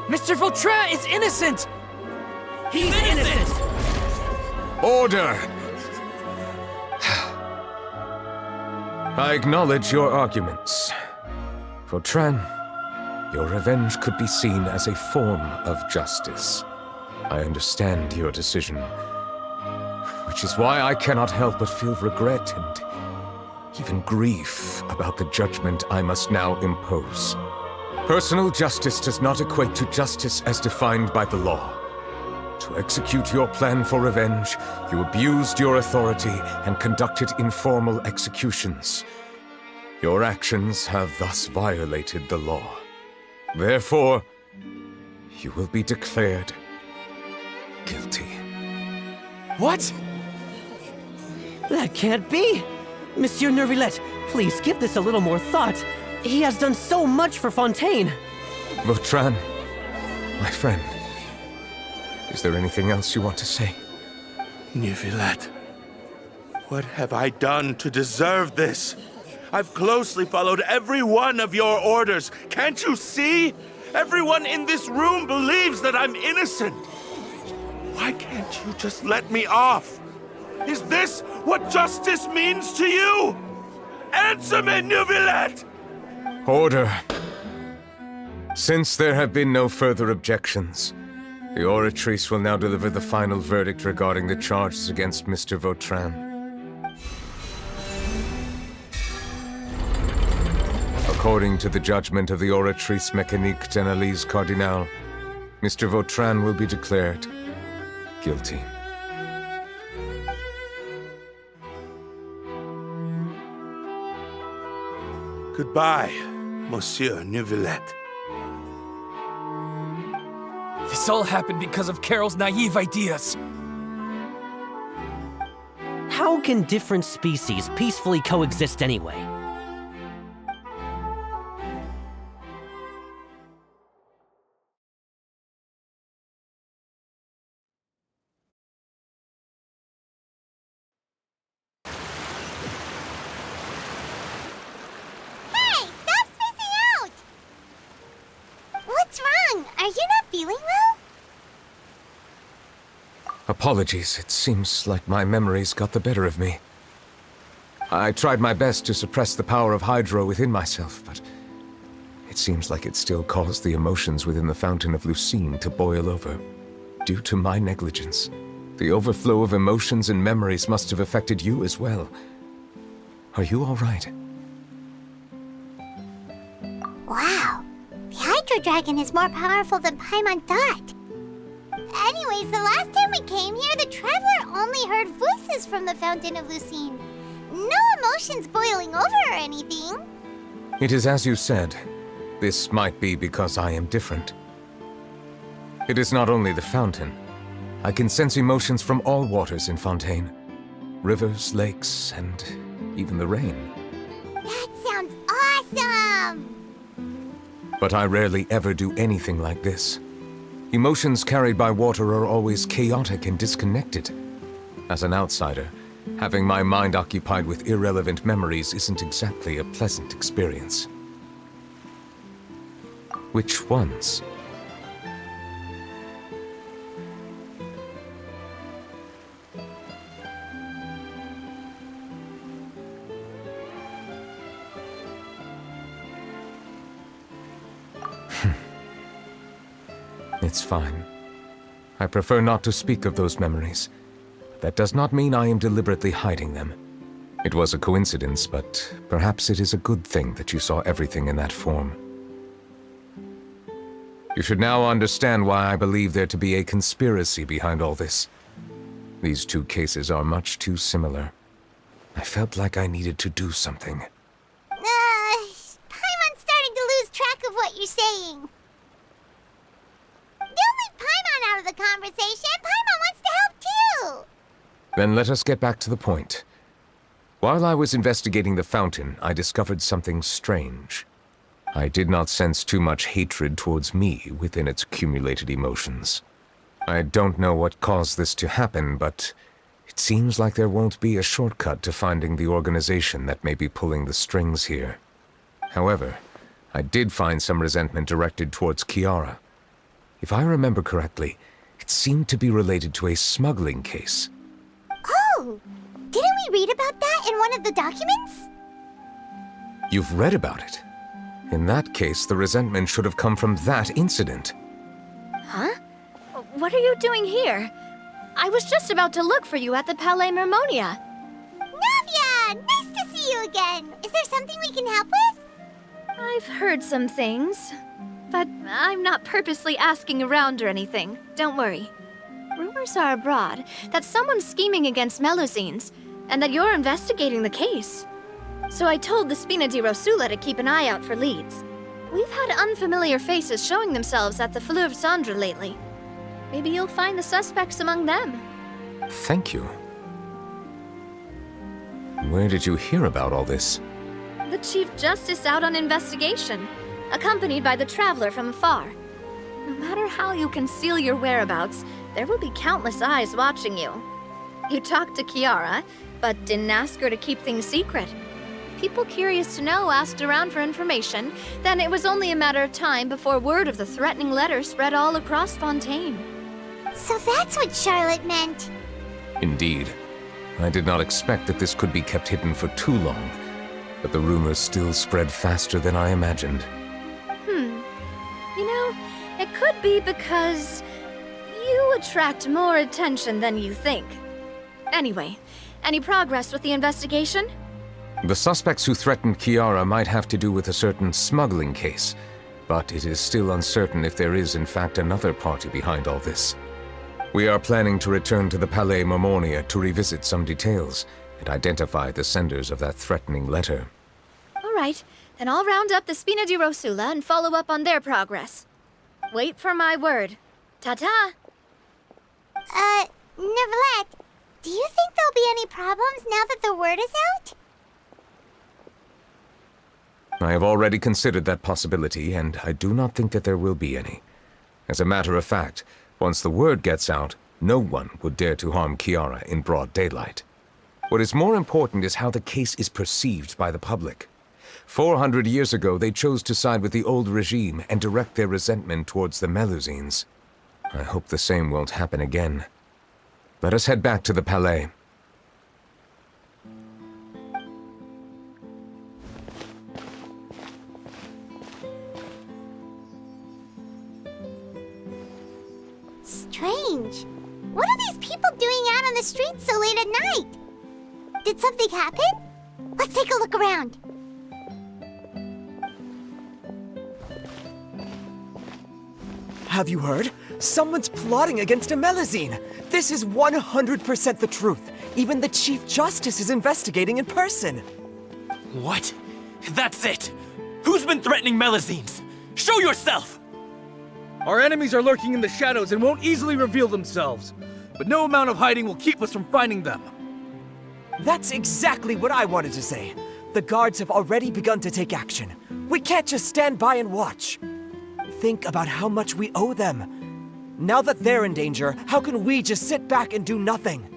Mr. Vautrin is innocent! He's innocent! Order! I acknowledge your arguments. Vautrin, your revenge could be seen as a form of justice. I understand your decision, which is why I cannot help but feel regret and even grief about the judgment I must now impose. Personal justice does not equate to justice as defined by the law. To execute your plan for revenge, you abused your authority and conducted informal executions. Your actions have thus violated the law. Therefore, you will be declared guilty. What? That can't be! Monsieur Neuvillette, please give this a little more thought. He has done so much for Fontaine. Vautrin, my friend, is there anything else you want to say? Neuvillette, what have I done to deserve this? I've closely followed every one of your orders. Can't you see? Everyone in this room believes that I'm innocent. Why can't you just let me off? Is this what justice means to you? Answer me, Neuvillette! Order. Since there have been no further objections, the Oratrice will now deliver the final verdict regarding the charges against Mr. Vautrin. According to the judgment of the Oratrice Mécanique d'Analyse Cardinal, Mr. Vautrin will be declared guilty. Goodbye, Monsieur Neuvillette. This all happened because of Carol's naive ideas. How can different species peacefully coexist anyway? Hey, stop spacing out! What's wrong? Are you not feeling well? Apologies, it seems like my memories got the better of me. I tried my best to suppress the power of Hydro within myself, but it seems like it still caused the emotions within the Fountain of Lucine to boil over. Due to my negligence, the overflow of emotions and memories must have affected you as well. Are you all right? Wow, the Hydro Dragon is more powerful than Paimon thought. Anyways, the last time we came here, the Traveler only heard voices from the Fountain of Lucine. No emotions boiling over or anything. It is as you said. This might be because I am different. It is not only the fountain. I can sense emotions from all waters in Fontaine. Rivers, lakes, and even the rain. That sounds awesome! But I rarely ever do anything like this. Emotions carried by water are always chaotic and disconnected. As an outsider, having my mind occupied with irrelevant memories isn't exactly a pleasant experience. Which ones? It's fine. I prefer not to speak of those memories. That does not mean I am deliberately hiding them. It was a coincidence, but perhaps it is a good thing that you saw everything in that form. You should now understand why I believe there to be a conspiracy behind all this. These two cases are much too similar. I felt like I needed to do something. Paimon's starting to lose track of what you're saying. conversation. Paimon wants to help too. Then let us get back to the point. While I was investigating the fountain, I discovered something strange. I did not sense too much hatred towards me within its accumulated emotions. I don't know what caused this to happen, but it seems like there won't be a shortcut to finding the organization that may be pulling the strings here. However, I did find some resentment directed towards Kiara. If I remember correctly, it seemed to be related to a smuggling case. Oh! Didn't we read about that in one of the documents? You've read about it? In that case, the resentment should have come from that incident. Huh? What are you doing here? I was just about to look for you at the Palais Mermonia. Navia! Nice to see you again! Is there something we can help with? I've heard some things, but I'm not purposely asking around or anything. Don't worry. Rumors are abroad that someone's scheming against Melusines, and that you're investigating the case. So I told the Spina di Rosula to keep an eye out for leads. We've had unfamiliar faces showing themselves at the Fleuve Cendre lately. Maybe you'll find the suspects among them. Thank you. Where did you hear about all this? The Chief Justice out on investigation, accompanied by the Traveler from afar. No matter how you conceal your whereabouts, there will be countless eyes watching you. You talked to Kiara, but didn't ask her to keep things secret. People curious to know asked around for information, then it was only a matter of time before word of the threatening letter spread all across Fontaine. So that's what Charlotte meant. Indeed. I did not expect that this could be kept hidden for too long, but the rumors still spread faster than I imagined. You know, it could be because you attract more attention than you think. Anyway, any progress with the investigation? The suspects who threatened Kiara might have to do with a certain smuggling case, but it is still uncertain if there is in fact another party behind all this. We are planning to return to the Palais Mermonia to revisit some details and identify the senders of that threatening letter. All right, then I'll round up the Spina di Rosula and follow up on their progress. Wait for my word. Ta-ta! Neuvillette, do you think there'll be any problems now that the word is out? I have already considered that possibility, and I do not think that there will be any. As a matter of fact, once the word gets out, no one would dare to harm Kiara in broad daylight. What is more important is how the case is perceived by the public. 400 years ago, they chose to side with the old regime and direct their resentment towards the Melusines. I hope the same won't happen again. Let us head back to the Palais. Strange. What are these people doing out on the streets so late at night? Did something happen? Let's take a look around. Have you heard? Someone's plotting against a Melusine. This is 100% the truth. Even the Chief Justice is investigating in person. What? That's it! Who's been threatening Melusines? Show yourself! Our enemies are lurking in the shadows and won't easily reveal themselves. But no amount of hiding will keep us from finding them. That's exactly what I wanted to say. The guards have already begun to take action. We can't just stand by and watch. Think about how much we owe them. Now that they're in danger, how can we just sit back and do nothing?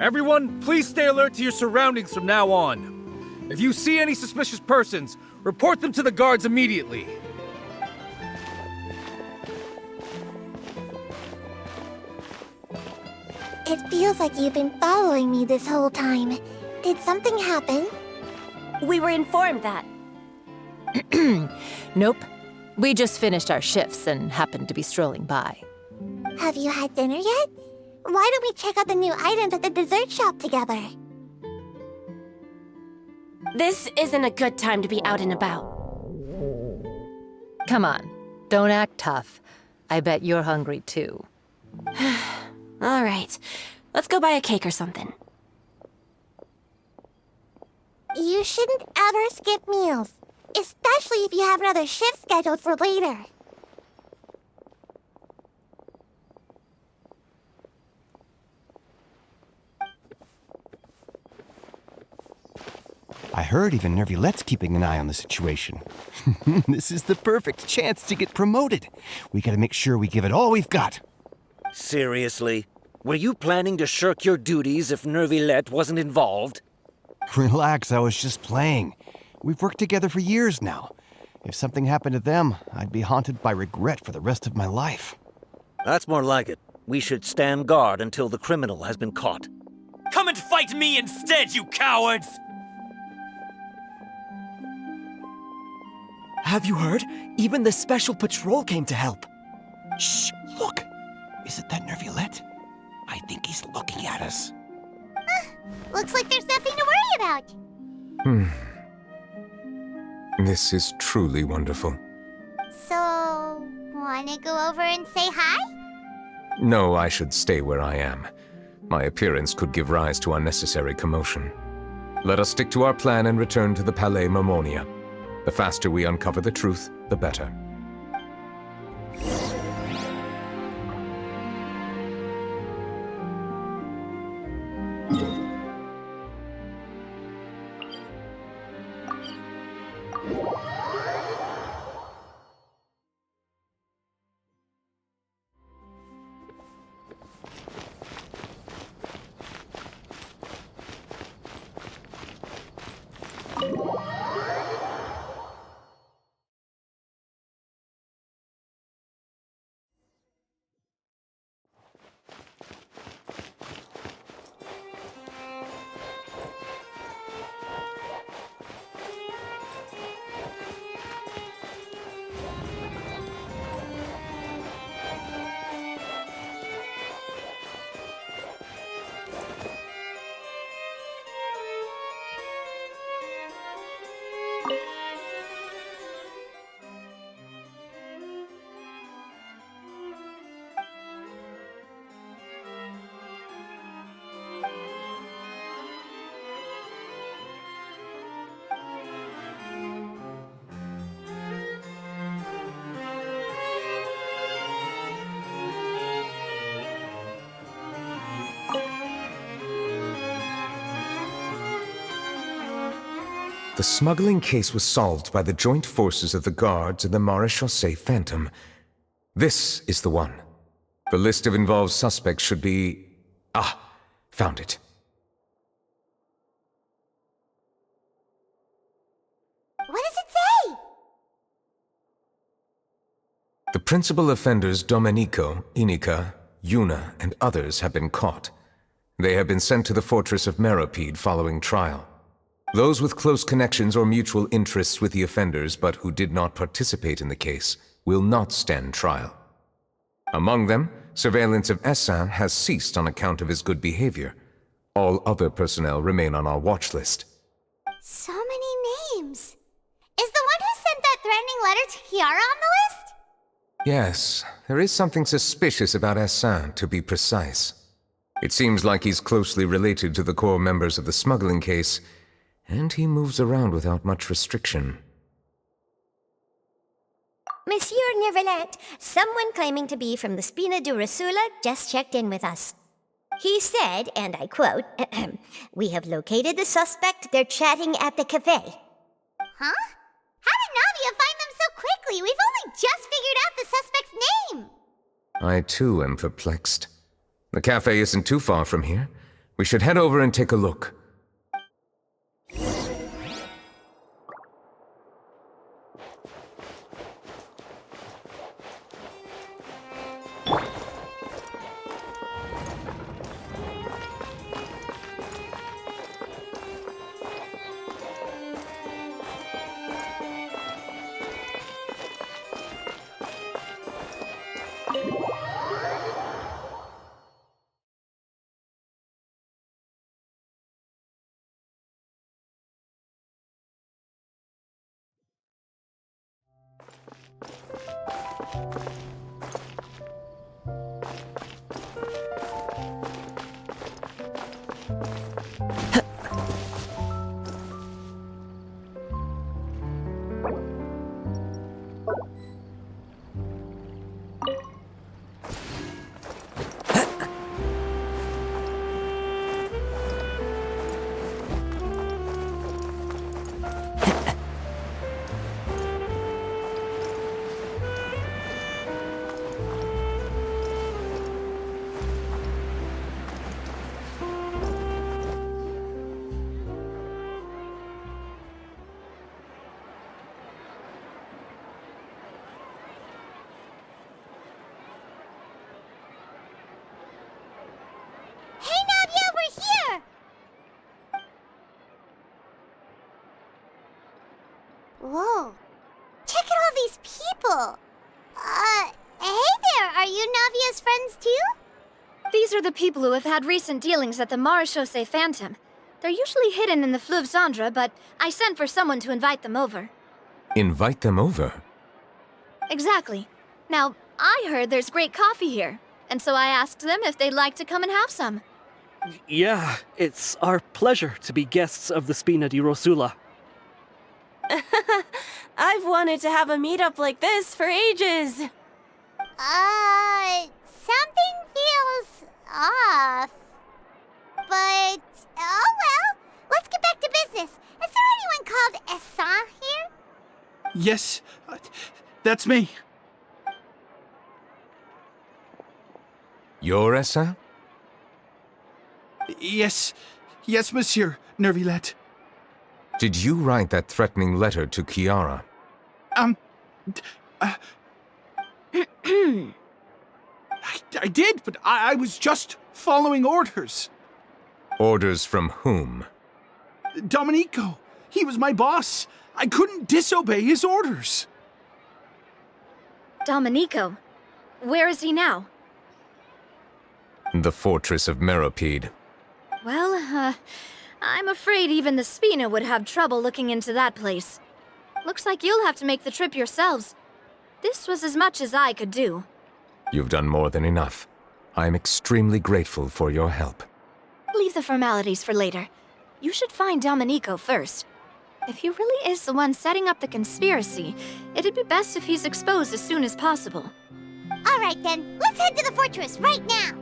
Everyone, please stay alert to your surroundings from now on. If you see any suspicious persons, report them to the guards immediately. It feels like you've been following me this whole time. Did something happen? We were informed that. Nope. We just finished our shifts and happened to be strolling by. Have you had dinner yet? Why don't we check out the new items at the dessert shop together? This isn't a good time to be out and about. Come on, don't act tough. I bet you're hungry too. All right, let's go buy a cake or something. You shouldn't ever skip meals, especially if you have another shift scheduled for later. heard even Neuvillette's keeping an eye on the situation. This is the perfect chance to get promoted. We gotta make sure we give it all we've got. Seriously? Were you planning to shirk your duties if Neuvillette wasn't involved? Relax, I was just playing. We've worked together for years now. If something happened to them, I'd be haunted by regret for the rest of my life. That's more like it. We should stand guard until the criminal has been caught. Come and fight me instead, you cowards! Have you heard? Even the Special Patrol came to help. Shh! Look! Isn't that Neuvillette? I think he's looking at us. Looks like there's nothing to worry about. This is truly wonderful. So, wanna go over and say hi? No, I should stay where I am. My appearance could give rise to unnecessary commotion. Let us stick to our plan and return to the Palais Mermonia. The faster we uncover the truth, the better. The smuggling case was solved by the joint forces of the guards and the Maréchaussée Phantom. This is the one. The list of involved suspects should be... Ah, found it. What does it say? The principal offenders Domenico, Inica, Yuna, and others have been caught. They have been sent to the fortress of Meropide following trial. Those with close connections or mutual interests with the offenders but who did not participate in the case will not stand trial. Among them, surveillance of Essin has ceased on account of his good behavior. All other personnel remain on our watch list. So many names. Is the one who sent that threatening letter to Kiara on the list? Yes, there is something suspicious about Essin, to be precise. It seems like he's closely related to the core members of the smuggling case, and he moves around without much restriction. Monsieur Neuvillette, someone claiming to be from the Spina Durasula just checked in with us. He said, and I quote, "We have located the suspect. They're chatting at the cafe." Huh? How did Navia find them so quickly? We've only just figured out the suspect's name. I too am perplexed. The cafe isn't too far from here. We should head over and take a look. cool. Hey there, are you Navia's friends too? These are the people who have had recent dealings at the Marechaussee Phantom. They're usually hidden in the Fleuve Zandra, but I sent for someone to invite them over. Invite them over? Exactly. Now, I heard there's great coffee here, and so I asked them if they'd like to come and have some. Yeah, it's our pleasure to be guests of the Spina di Rosula. I've wanted to have a meetup like this for ages. Something feels off. But, oh well, let's get back to business. Is there anyone called Essan here? Yes, that's me. You're Essa? Yes, monsieur, Neuvillette. Did you write that threatening letter to Kiara? I did, but I was just following orders. Orders from whom? Domenico. He was my boss. I couldn't disobey his orders. Domenico? Where is he now? The fortress of Meropide. Well, I'm afraid even the Spina would have trouble looking into that place. Looks like you'll have to make the trip yourselves. This was as much as I could do. You've done more than enough. I am extremely grateful for your help. Leave the formalities for later. You should find Domenico first. If he really is the one setting up the conspiracy, it'd be best if he's exposed as soon as possible. All right then, let's head to the fortress right now.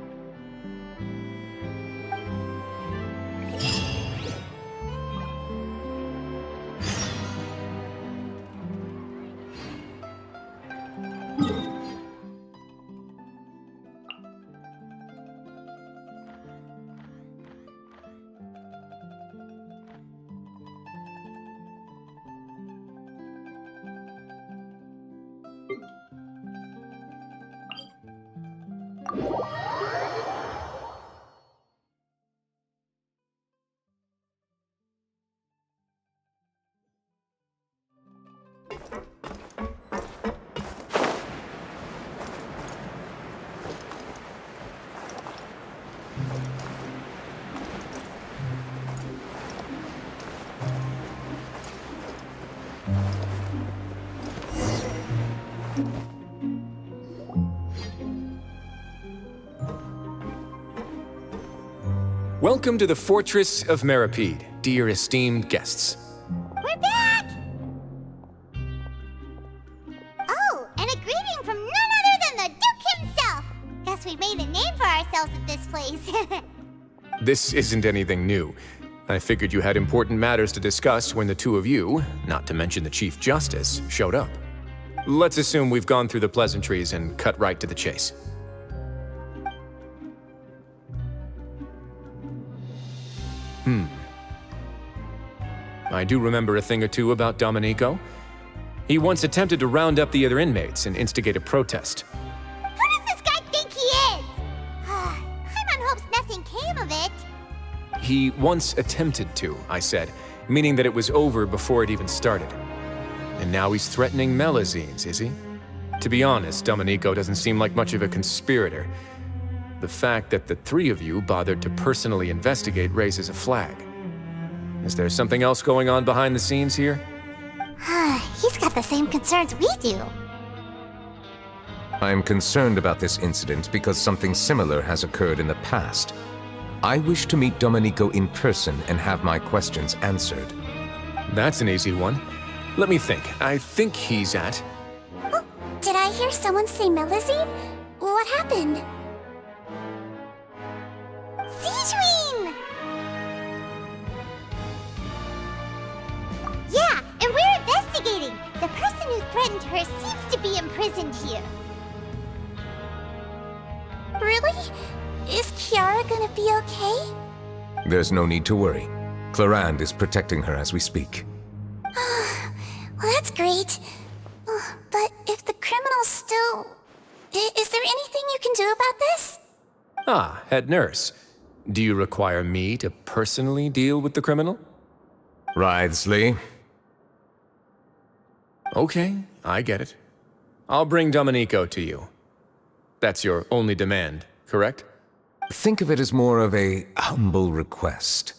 Welcome to the Fortress of Meropide, dear esteemed guests. We're back! Oh, and a greeting from none other than the Duke himself! Guess we made a name for ourselves at this place. This isn't anything new. I figured you had important matters to discuss when the two of you, not to mention the Chief Justice, showed up. Let's assume we've gone through the pleasantries and cut right to the chase. I do remember a thing or two about Domenico. He once attempted to round up the other inmates and instigate a protest. Who does this guy think he is? Paimon hopes nothing came of it. He once attempted to, I said, meaning that it was over before it even started. And now he's threatening Melazines, is he? To be honest, Domenico doesn't seem like much of a conspirator. The fact that the three of you bothered to personally investigate raises a flag. Is there something else going on behind the scenes here? He's got the same concerns we do. I am concerned about this incident because something similar has occurred in the past. I wish to meet Domenico in person and have my questions answered. That's an easy one. Let me think. I think he's at... Oh, did I hear someone say Melazine? What happened? Siegeween! Yeah, and we're investigating. The person who threatened her seems to be imprisoned here. Really? Is Kiara gonna be okay? There's no need to worry. Clarande is protecting her as we speak. Well, that's great. But if the criminal's still... Is there anything you can do about this? Ah, head nurse. Do you require me to personally deal with the criminal? Wriothesley. Okay, I get it. I'll bring Domenico to you. That's your only demand, correct? Think of it as more of a humble request.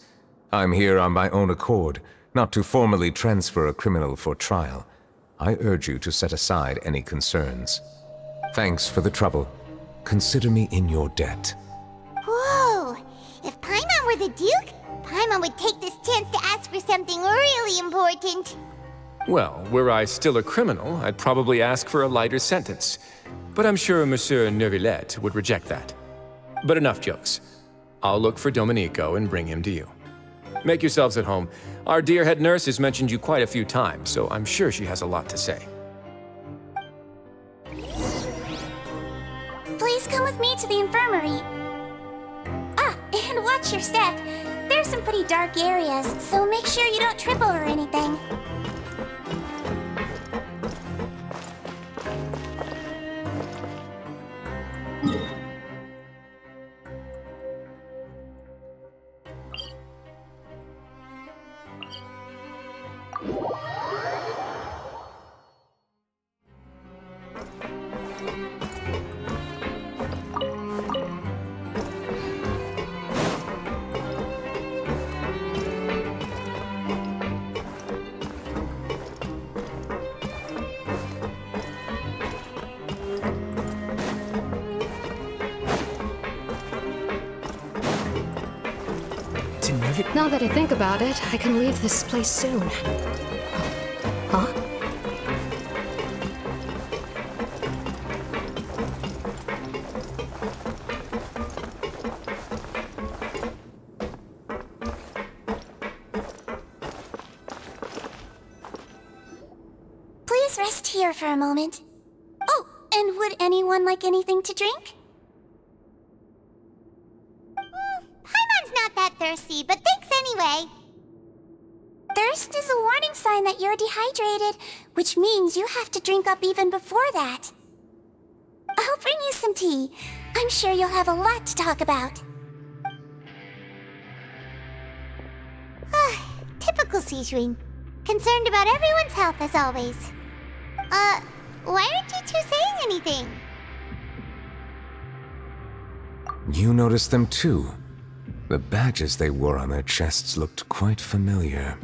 I'm here on my own accord, not to formally transfer a criminal for trial. I urge you to set aside any concerns. Thanks for the trouble. Consider me in your debt. Whoa! If Paimon were the Duke, Paimon would take this chance to ask for something really important. Well, were I still a criminal, I'd probably ask for a lighter sentence. But I'm sure Monsieur Neuvillette would reject that. But enough jokes. I'll look for Domenico and bring him to you. Make yourselves at home. Our dear head nurse has mentioned you quite a few times, so I'm sure she has a lot to say. Please come with me to the infirmary. Ah, and watch your step. There's some pretty dark areas, so make sure you don't trip over anything. Now that I think about it, I can leave this place soon. Huh? Please rest here for a moment. Oh, and would anyone like anything to drink? Paimon's not that thirsty, but thanks anyway. Thirst is a warning sign that you're dehydrated, which means you have to drink up even before that. I'll bring you some tea. I'm sure you'll have a lot to talk about. Typical Sijun. Concerned about everyone's health as always. Why aren't you two saying anything? You noticed them too. The badges they wore on their chests looked quite familiar.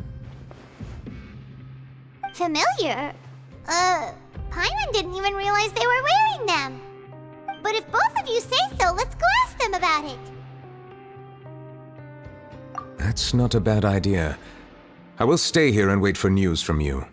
Familiar? Paimon didn't even realize they were wearing them. But if both of you say so, let's go ask them about it. That's not a bad idea. I will stay here and wait for news from you.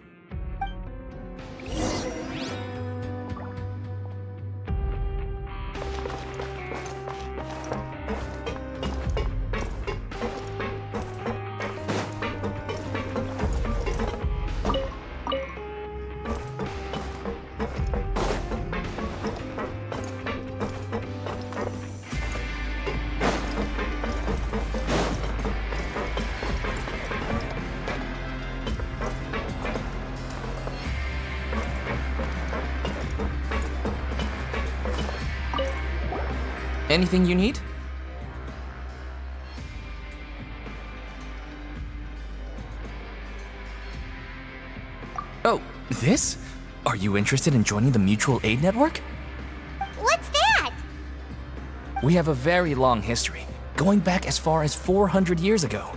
Anything you need? Oh, this? Are you interested in joining the Mutual Aid Network? What's that? We have a very long history, going back as far as 400 years ago.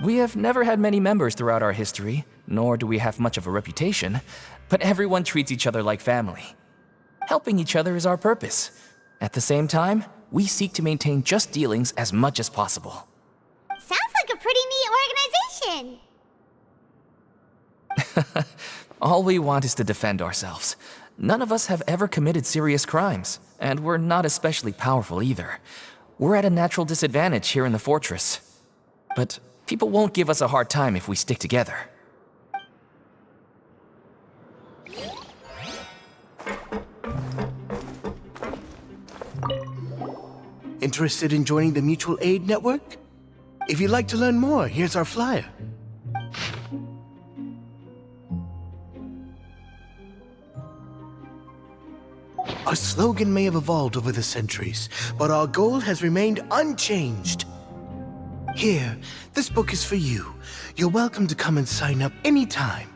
We have never had many members throughout our history, nor do we have much of a reputation, but everyone treats each other like family. Helping each other is our purpose. At the same time, we seek to maintain just dealings as much as possible. Sounds like a pretty neat organization. All we want is to defend ourselves. None of us have ever committed serious crimes, and we're not especially powerful either. We're at a natural disadvantage here in the fortress. But people won't give us a hard time if we stick together. Interested in joining the Mutual Aid Network? If you'd like to learn more, here's our flyer. Our slogan may have evolved over the centuries, but our goal has remained unchanged. Here, this book is for you. You're welcome to come and sign up anytime.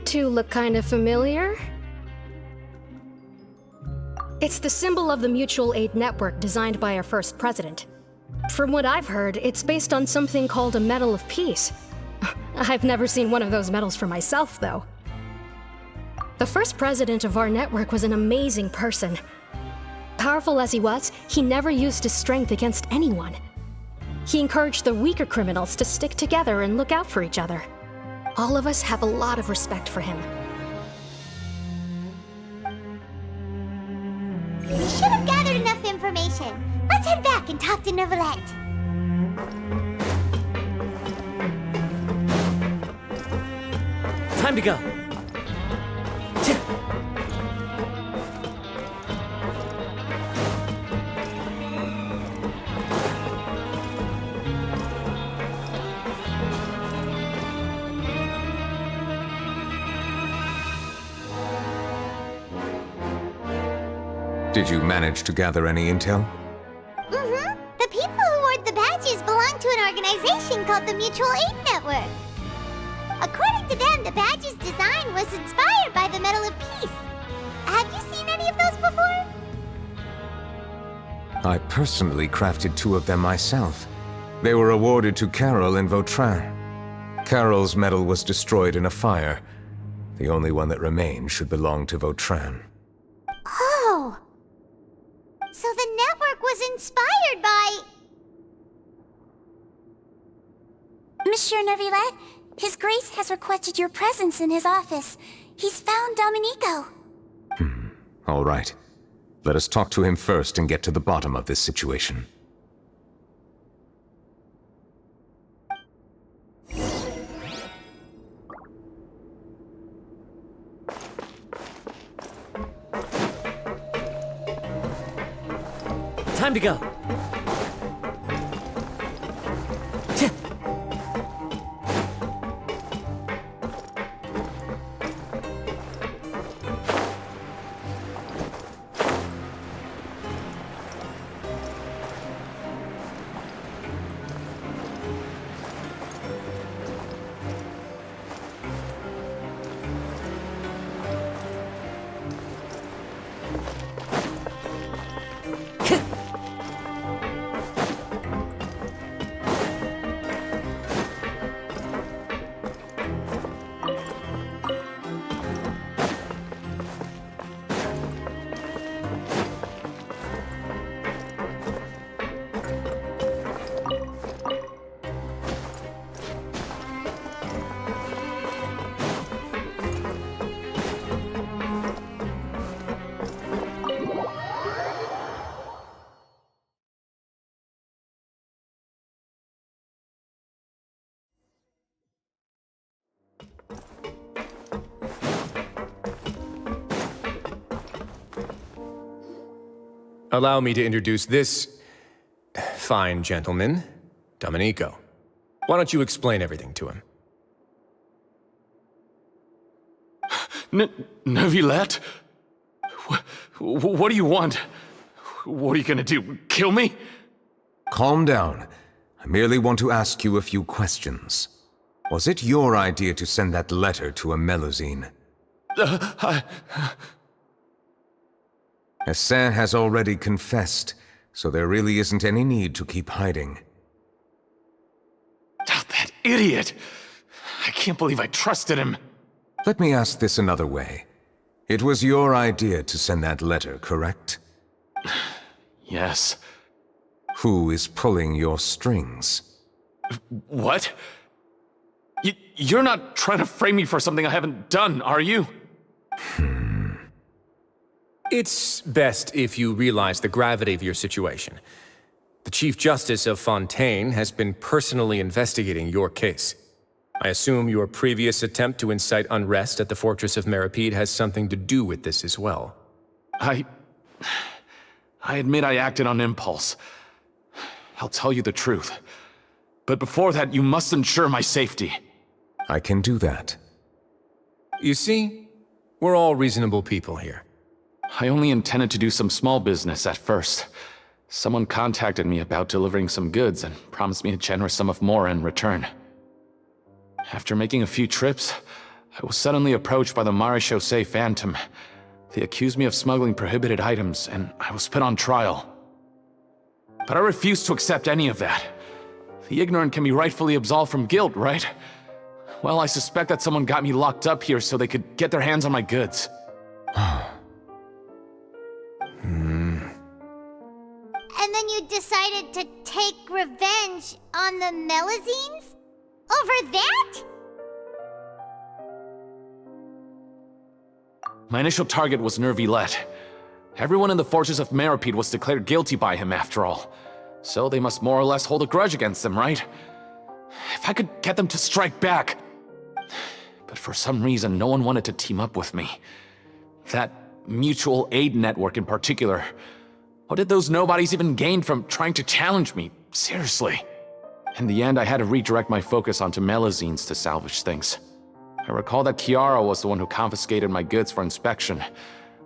two look kind of familiar. It's the symbol of the mutual aid network designed by our first president. From what I've heard, it's based on something called a Medal of Peace. I've never seen one of those medals for myself, though. The first president of our network was an amazing person. Powerful as he was, he never used his strength against anyone. He encouraged the weaker criminals to stick together and look out for each other. All of us have a lot of respect for him. We should have gathered enough information. Let's head back and talk to Neuvillette. Time to go. Did you manage to gather any intel? Mm-hmm. The people who wore the badges belong to an organization called the Mutual Aid Network. According to them, the badge's design was inspired by the Medal of Peace. Have you seen any of those before? I personally crafted 2 of them myself. They were awarded to Carol in Vautrin. Carol's medal was destroyed in a fire. The only one that remained should belong to Vautrin. Oh! So the network was inspired by... Monsieur Neuvillette, His Grace has requested your presence in his office. He's found Domenico. All right. Let us talk to him first and get to the bottom of this situation. Time to go. Allow me to introduce this fine gentleman, Domenico. Why don't you explain everything to him? Neuvillette? What do you want? What are you gonna do? Kill me? Calm down. I merely want to ask you a few questions. Was it your idea to send that letter to a Melusine? Hassan has already confessed, so there really isn't any need to keep hiding. That idiot! I can't believe I trusted him. Let me ask this another way. It was your idea to send that letter, correct? Yes. Who is pulling your strings? What? You're not trying to frame me for something I haven't done, are you? It's best if you realize the gravity of your situation. The Chief Justice of Fontaine has been personally investigating your case. I assume your previous attempt to incite unrest at the Fortress of Meripede has something to do with this as well. I admit I acted on impulse. I'll tell you the truth. But before that, you must ensure my safety. I can do that. You see, we're all reasonable people here. I only intended to do some small business at first. Someone contacted me about delivering some goods and promised me a generous sum of more in return. After making a few trips, I was suddenly approached by the Marechaussee Phantom. They accused me of smuggling prohibited items, and I was put on trial. But I refused to accept any of that. The ignorant can be rightfully absolved from guilt, right? Well, I suspect that someone got me locked up here so they could get their hands on my goods. And then you decided to take revenge on the Melazines? Over that? My initial target was Neuvillette. Everyone in the forces of Meropide was declared guilty by him, after all. So they must more or less hold a grudge against him, right? If I could get them to strike back. But for some reason, no one wanted to team up with me. That mutual aid network in particular. What did those nobodies even gain from trying to challenge me? Seriously. In the end, I had to redirect my focus onto Melazines to salvage things. I recall that Kiara was the one who confiscated my goods for inspection,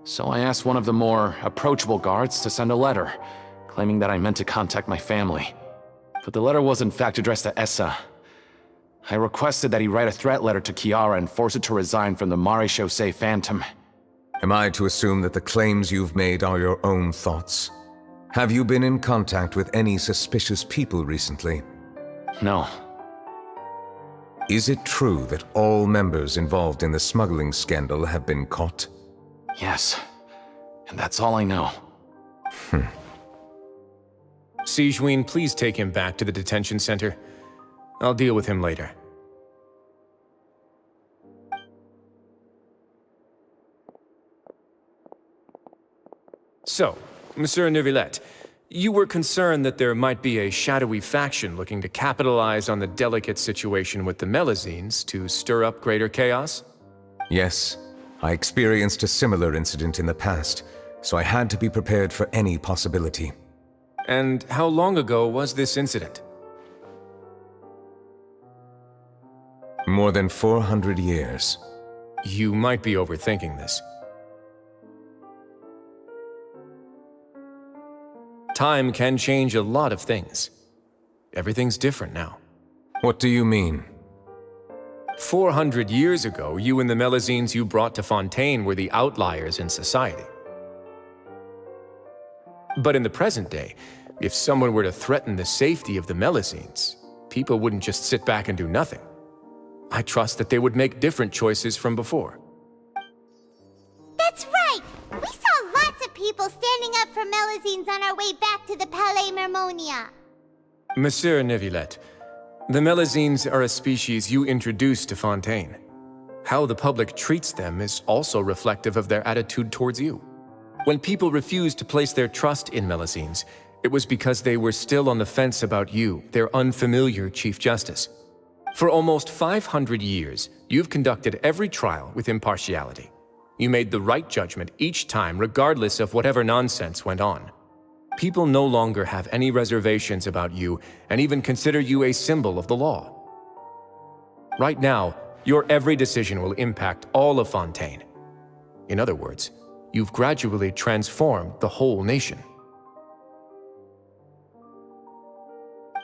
so I asked one of the more approachable guards to send a letter, claiming that I meant to contact my family. But the letter was in fact addressed to Essa. I requested that he write a threat letter to Kiara and force her to resign from the Marechaussee Phantom. Am I to assume that the claims you've made are your own thoughts? Have you been in contact with any suspicious people recently? No. Is it true that all members involved in the smuggling scandal have been caught? Yes. And that's all I know. Sigewinne, please take him back to the detention center. I'll deal with him later. So, Monsieur Neuvillette, you were concerned that there might be a shadowy faction looking to capitalize on the delicate situation with the Melazines to stir up greater chaos? Yes. I experienced a similar incident in the past, so I had to be prepared for any possibility. And how long ago was this incident? More than 400 years. You might be overthinking this. Time can change a lot of things. Everything's different now. What do you mean? 400 years ago, you and the Melazines you brought to Fontaine were the outliers in society. But in the present day, if someone were to threaten the safety of the Melazines, people wouldn't just sit back and do nothing. I trust that they would make different choices from before. That's right! We saw lots of people standing up for Melazines on our way back to the Palais Mermonia. Monsieur Neuvillette, the Melazines are a species you introduced to Fontaine. How the public treats them is also reflective of their attitude towards you. When people refused to place their trust in Melazines, it was because they were still on the fence about you, their unfamiliar Chief Justice. For almost 500 years, you've conducted every trial with impartiality. You made the right judgment each time, regardless of whatever nonsense went on. People no longer have any reservations about you and even consider you a symbol of the law. Right now, your every decision will impact all of Fontaine. In other words, you've gradually transformed the whole nation.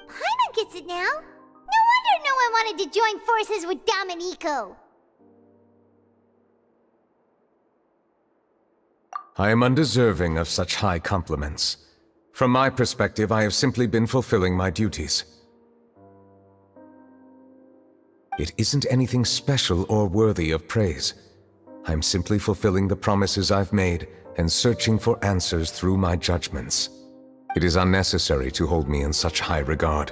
Paimon gets it now. No wonder no one wanted to join forces with Domenico. I am undeserving of such high compliments. From my perspective, I have simply been fulfilling my duties. It isn't anything special or worthy of praise. I'm simply fulfilling the promises I've made and searching for answers through my judgments. It is unnecessary to hold me in such high regard.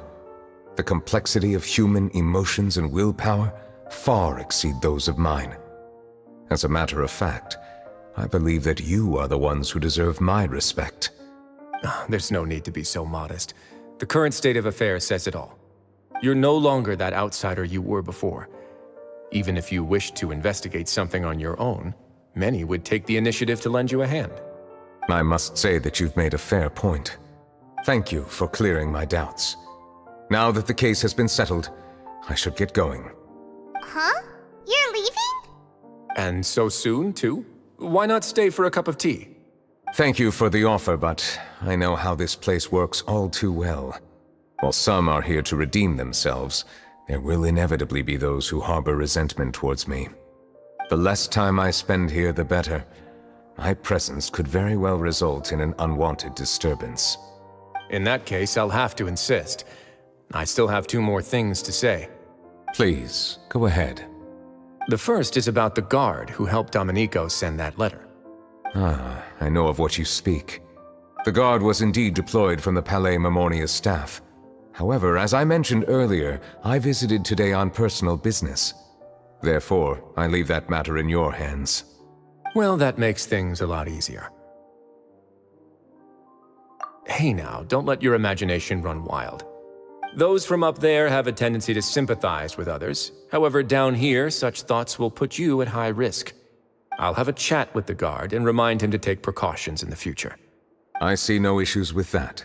The complexity of human emotions and willpower far exceed those of mine. As a matter of fact, I believe that you are the ones who deserve my respect. There's no need to be so modest. The current state of affairs says it all. You're no longer that outsider you were before. Even if you wished to investigate something on your own, many would take the initiative to lend you a hand. I must say that you've made a fair point. Thank you for clearing my doubts. Now that the case has been settled, I should get going. Huh? You're leaving? And so soon, too? Why not stay for a cup of tea? Thank you for the offer, but I know how this place works all too well. While some are here to redeem themselves, there will inevitably be those who harbor resentment towards me. The less time I spend here, the better. My presence could very well result in an unwanted disturbance. In that case, I'll have to insist. I still have 2 more things to say. Please, go ahead. The first is about the guard who helped Domenico send that letter. Ah, I know of what you speak. The guard was indeed deployed from the Palais Memoria's staff. However, as I mentioned earlier, I visited today on personal business. Therefore, I leave that matter in your hands. Well, that makes things a lot easier. Hey now, don't let your imagination run wild. Those from up there have a tendency to sympathize with others. However, down here, such thoughts will put you at high risk. I'll have a chat with the guard and remind him to take precautions in the future. I see no issues with that.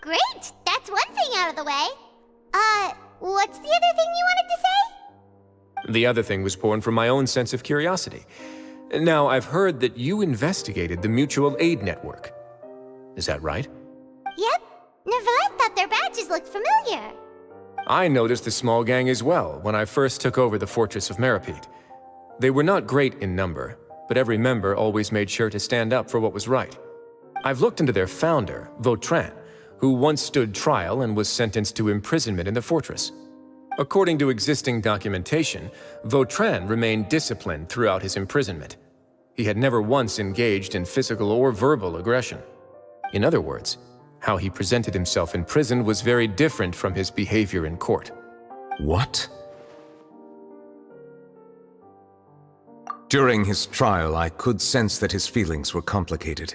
Great! That's one thing out of the way. What's the other thing you wanted to say? The other thing was born from my own sense of curiosity. Now, I've heard that you investigated the mutual aid network. Is that right? Yep. Neuvillette thought their badges looked familiar. I noticed the small gang as well when I first took over the Fortress of Meripede. They were not great in number, but every member always made sure to stand up for what was right. I've looked into their founder, Vautrin, who once stood trial and was sentenced to imprisonment in the fortress. According to existing documentation, Vautrin remained disciplined throughout his imprisonment. He had never once engaged in physical or verbal aggression. In other words, how he presented himself in prison was very different from his behavior in court. What? During his trial, I could sense that his feelings were complicated.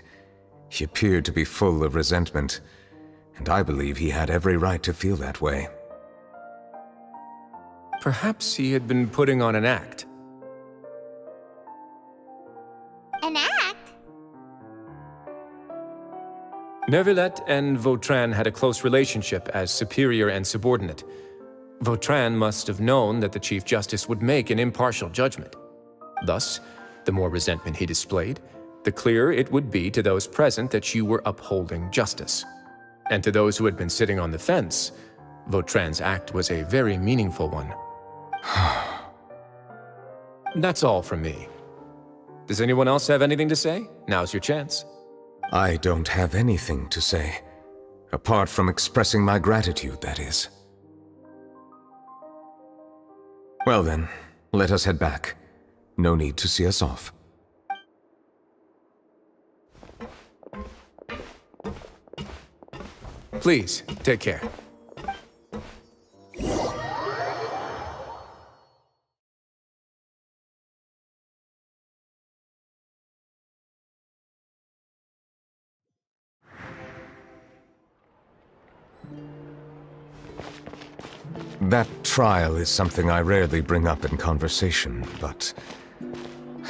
He appeared to be full of resentment, and I believe he had every right to feel that way. Perhaps he had been putting on an act. An act? Neuvillette and Vautrin had a close relationship as superior and subordinate. Vautrin must have known that the Chief Justice would make an impartial judgment. Thus, the more resentment he displayed, the clearer it would be to those present that you were upholding justice. And to those who had been sitting on the fence, Vautrin's act was a very meaningful one. That's all from me. Does anyone else have anything to say? Now's your chance. I don't have anything to say. Apart from expressing my gratitude, that is. Well then, let us head back. No need to see us off. Please, take care. That trial is something I rarely bring up in conversation, but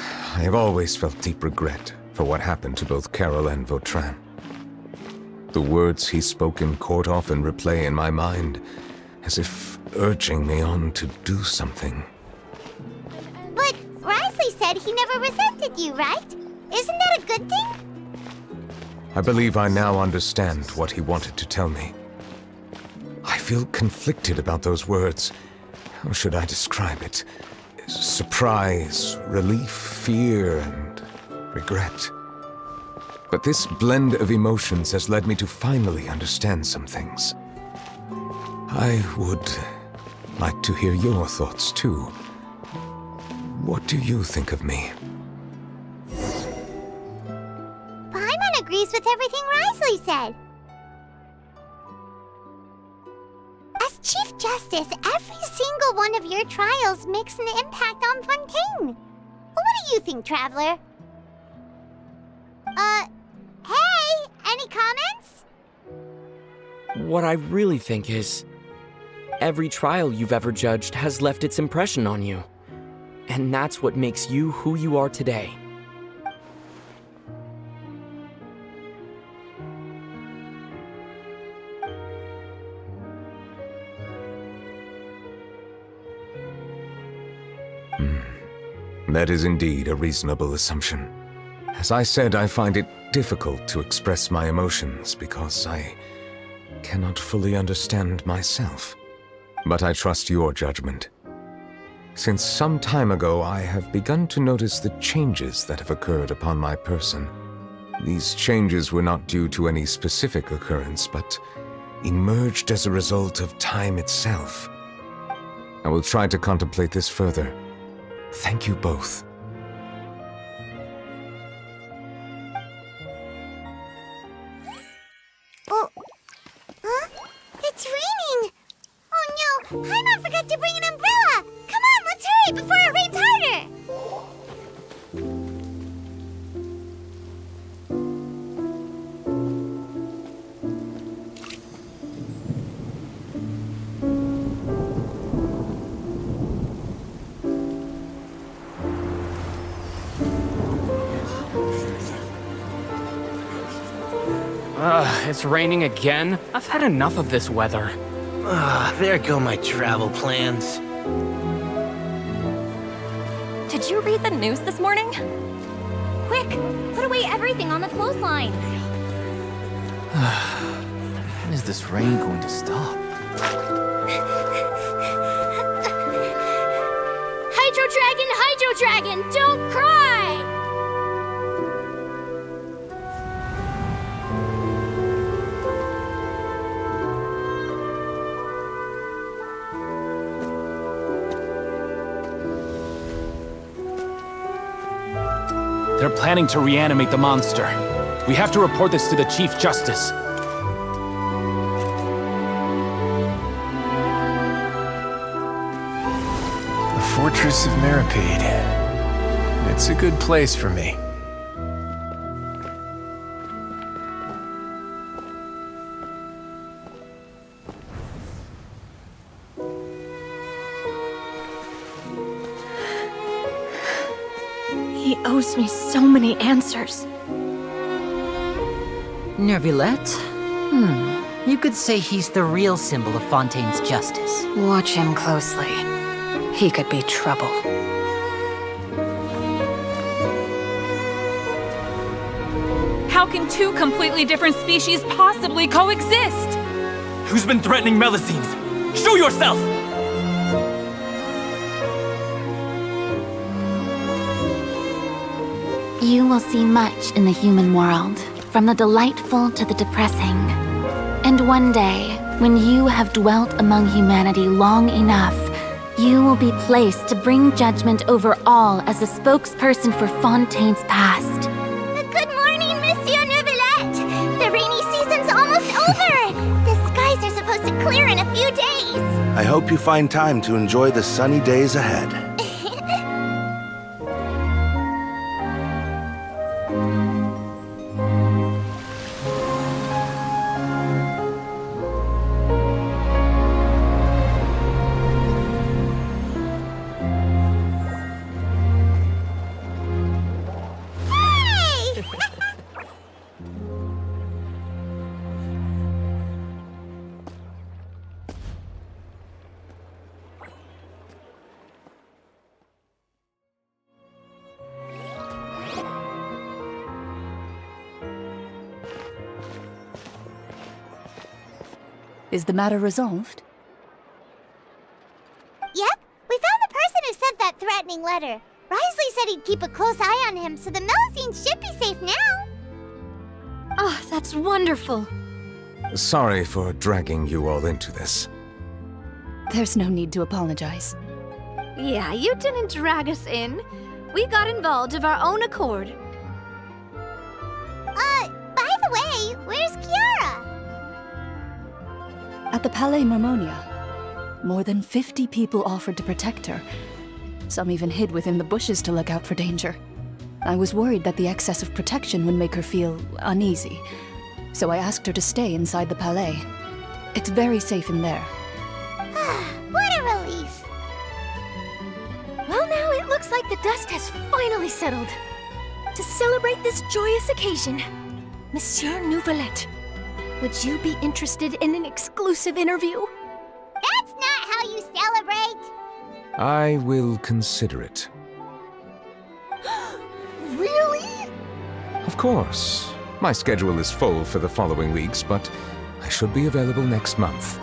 I have always felt deep regret for what happened to both Carol and Vautrin. The words he spoke in court often replay in my mind, as if urging me on to do something. But Risley said he never resented you, right? Isn't that a good thing? I believe I now understand what he wanted to tell me. I feel conflicted about those words. How should I describe it? Surprise, relief, fear, and regret. But this blend of emotions has led me to finally understand some things. I would like to hear your thoughts, too. What do you think of me? Paimon agrees with everything Risley said. As Chief Justice, every single one of your trials makes an impact on Fontaine. What do you think, Traveler? Hey! Any comments? What I really think is, every trial you've ever judged has left its impression on you. And that's what makes you who you are today. That is indeed a reasonable assumption. As I said, I find it difficult to express my emotions because I cannot fully understand myself. But I trust your judgment. Since some time ago, I have begun to notice the changes that have occurred upon my person. These changes were not due to any specific occurrence, but emerged as a result of time itself. I will try to contemplate this further. Thank you both. Oh, huh? It's raining! Oh no, Paimon forgot to bring an umbrella! Come on, let's hurry before it rains harder! It's raining again? I've had enough of this weather. There go my travel plans. Did you read the news this morning? Quick, put away everything on the clothesline. When is this rain going to stop? Hydro Dragon, don't cry! They're planning to reanimate the monster. We have to report this to the Chief Justice. The Fortress of Meripede. It's a good place for me. He owes me so many answers. Neuvillette? You could say he's the real symbol of Fontaine's justice. Watch him closely. He could be trouble. How can two completely different species possibly coexist? Who's been threatening Melusines? Show yourself! You will see much in the human world, from the delightful to the depressing. And one day, when you have dwelt among humanity long enough, you will be placed to bring judgment over all as a spokesperson for Fontaine's past. Good morning, Monsieur Neuvillette! The rainy season's almost over! The skies are supposed to clear in a few days! I hope you find time to enjoy the sunny days ahead. Is the matter resolved? Yep, we found the person who sent that threatening letter. Risley said he'd keep a close eye on him, so the Melusines should be safe now. Oh, that's wonderful. Sorry for dragging you all into this. There's no need to apologize. Yeah, you didn't drag us in. We got involved of our own accord. By the way, where's Kiara? At the Palais Marmonia, more than 50 people offered to protect her. Some even hid within the bushes to look out for danger. I was worried that the excess of protection would make her feel uneasy, so I asked her to stay inside the Palais. It's very safe in there. What a relief! Well, now it looks like the dust has finally settled. To celebrate this joyous occasion, Monsieur Neuvillette, would you be interested in an exclusive interview? That's not how you celebrate! I will consider it. Really? Of course. My schedule is full for the following weeks, but I should be available next month.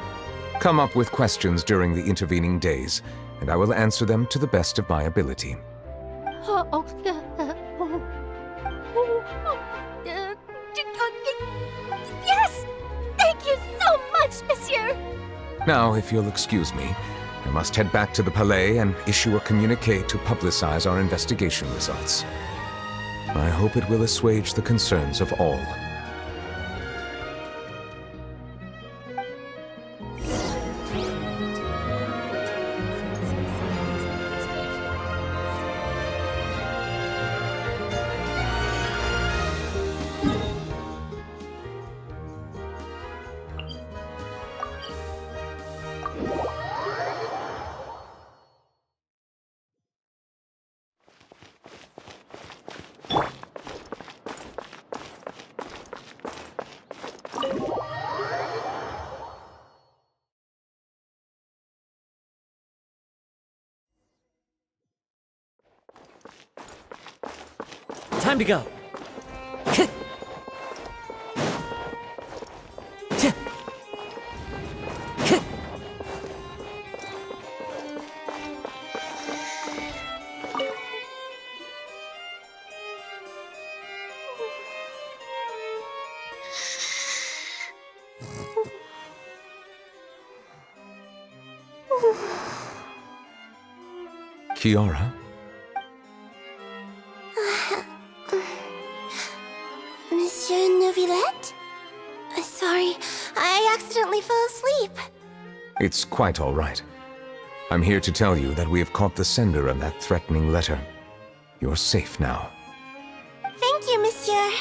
Come up with questions during the intervening days, and I will answer them to the best of my ability. Yes! Thank you so much, monsieur! Now, if you'll excuse me, I must head back to the Palais and issue a communique to publicize our investigation results. I hope it will assuage the concerns of all. Time to go. Kiara? Monsieur Neuvillette? Sorry, I accidentally fell asleep. It's quite all right. I'm here to tell you that we have caught the sender of that threatening letter. You're safe now. Thank you, monsieur.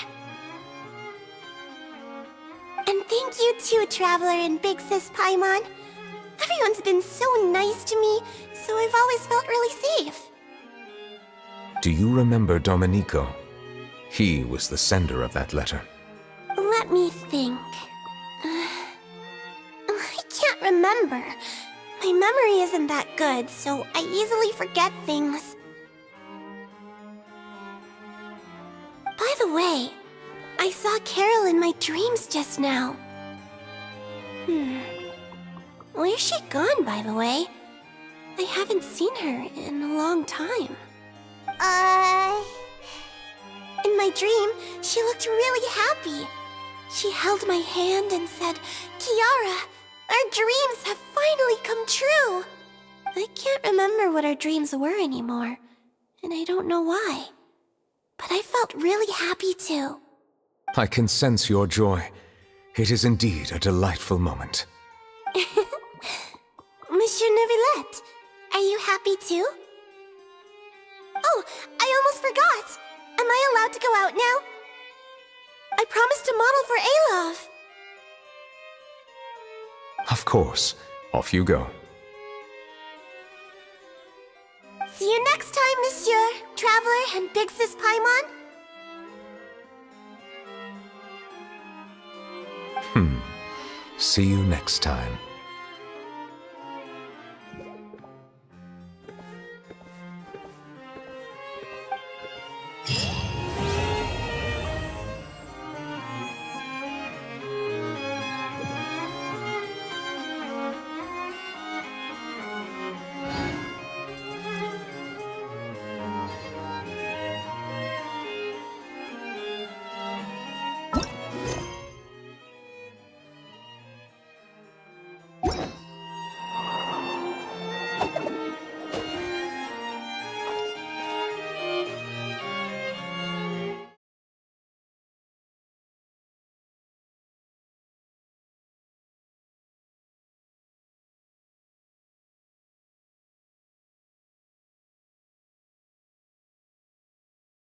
And thank you too, Traveler and Big Sis Paimon. Everyone's been so nice to me, so I've always felt really safe. Do you remember Domenico? He was the sender of that letter. Let me think. I can't remember. My memory isn't that good, so I easily forget things. By the way, I saw Carol in my dreams just now. Where's she gone, by the way? I haven't seen her in a long time. In my dream, she looked really happy. She held my hand and said, "Kiara, our dreams have finally come true." I can't remember what our dreams were anymore, and I don't know why. But I felt really happy too. I can sense your joy. It is indeed a delightful moment. Monsieur Neuvillette, are you happy too? Oh, I almost forgot! Am I allowed to go out now? I promised to model for Alov. Of course. Off you go. See you next time, Monsieur, Traveler, and Big Sis Paimon. See you next time.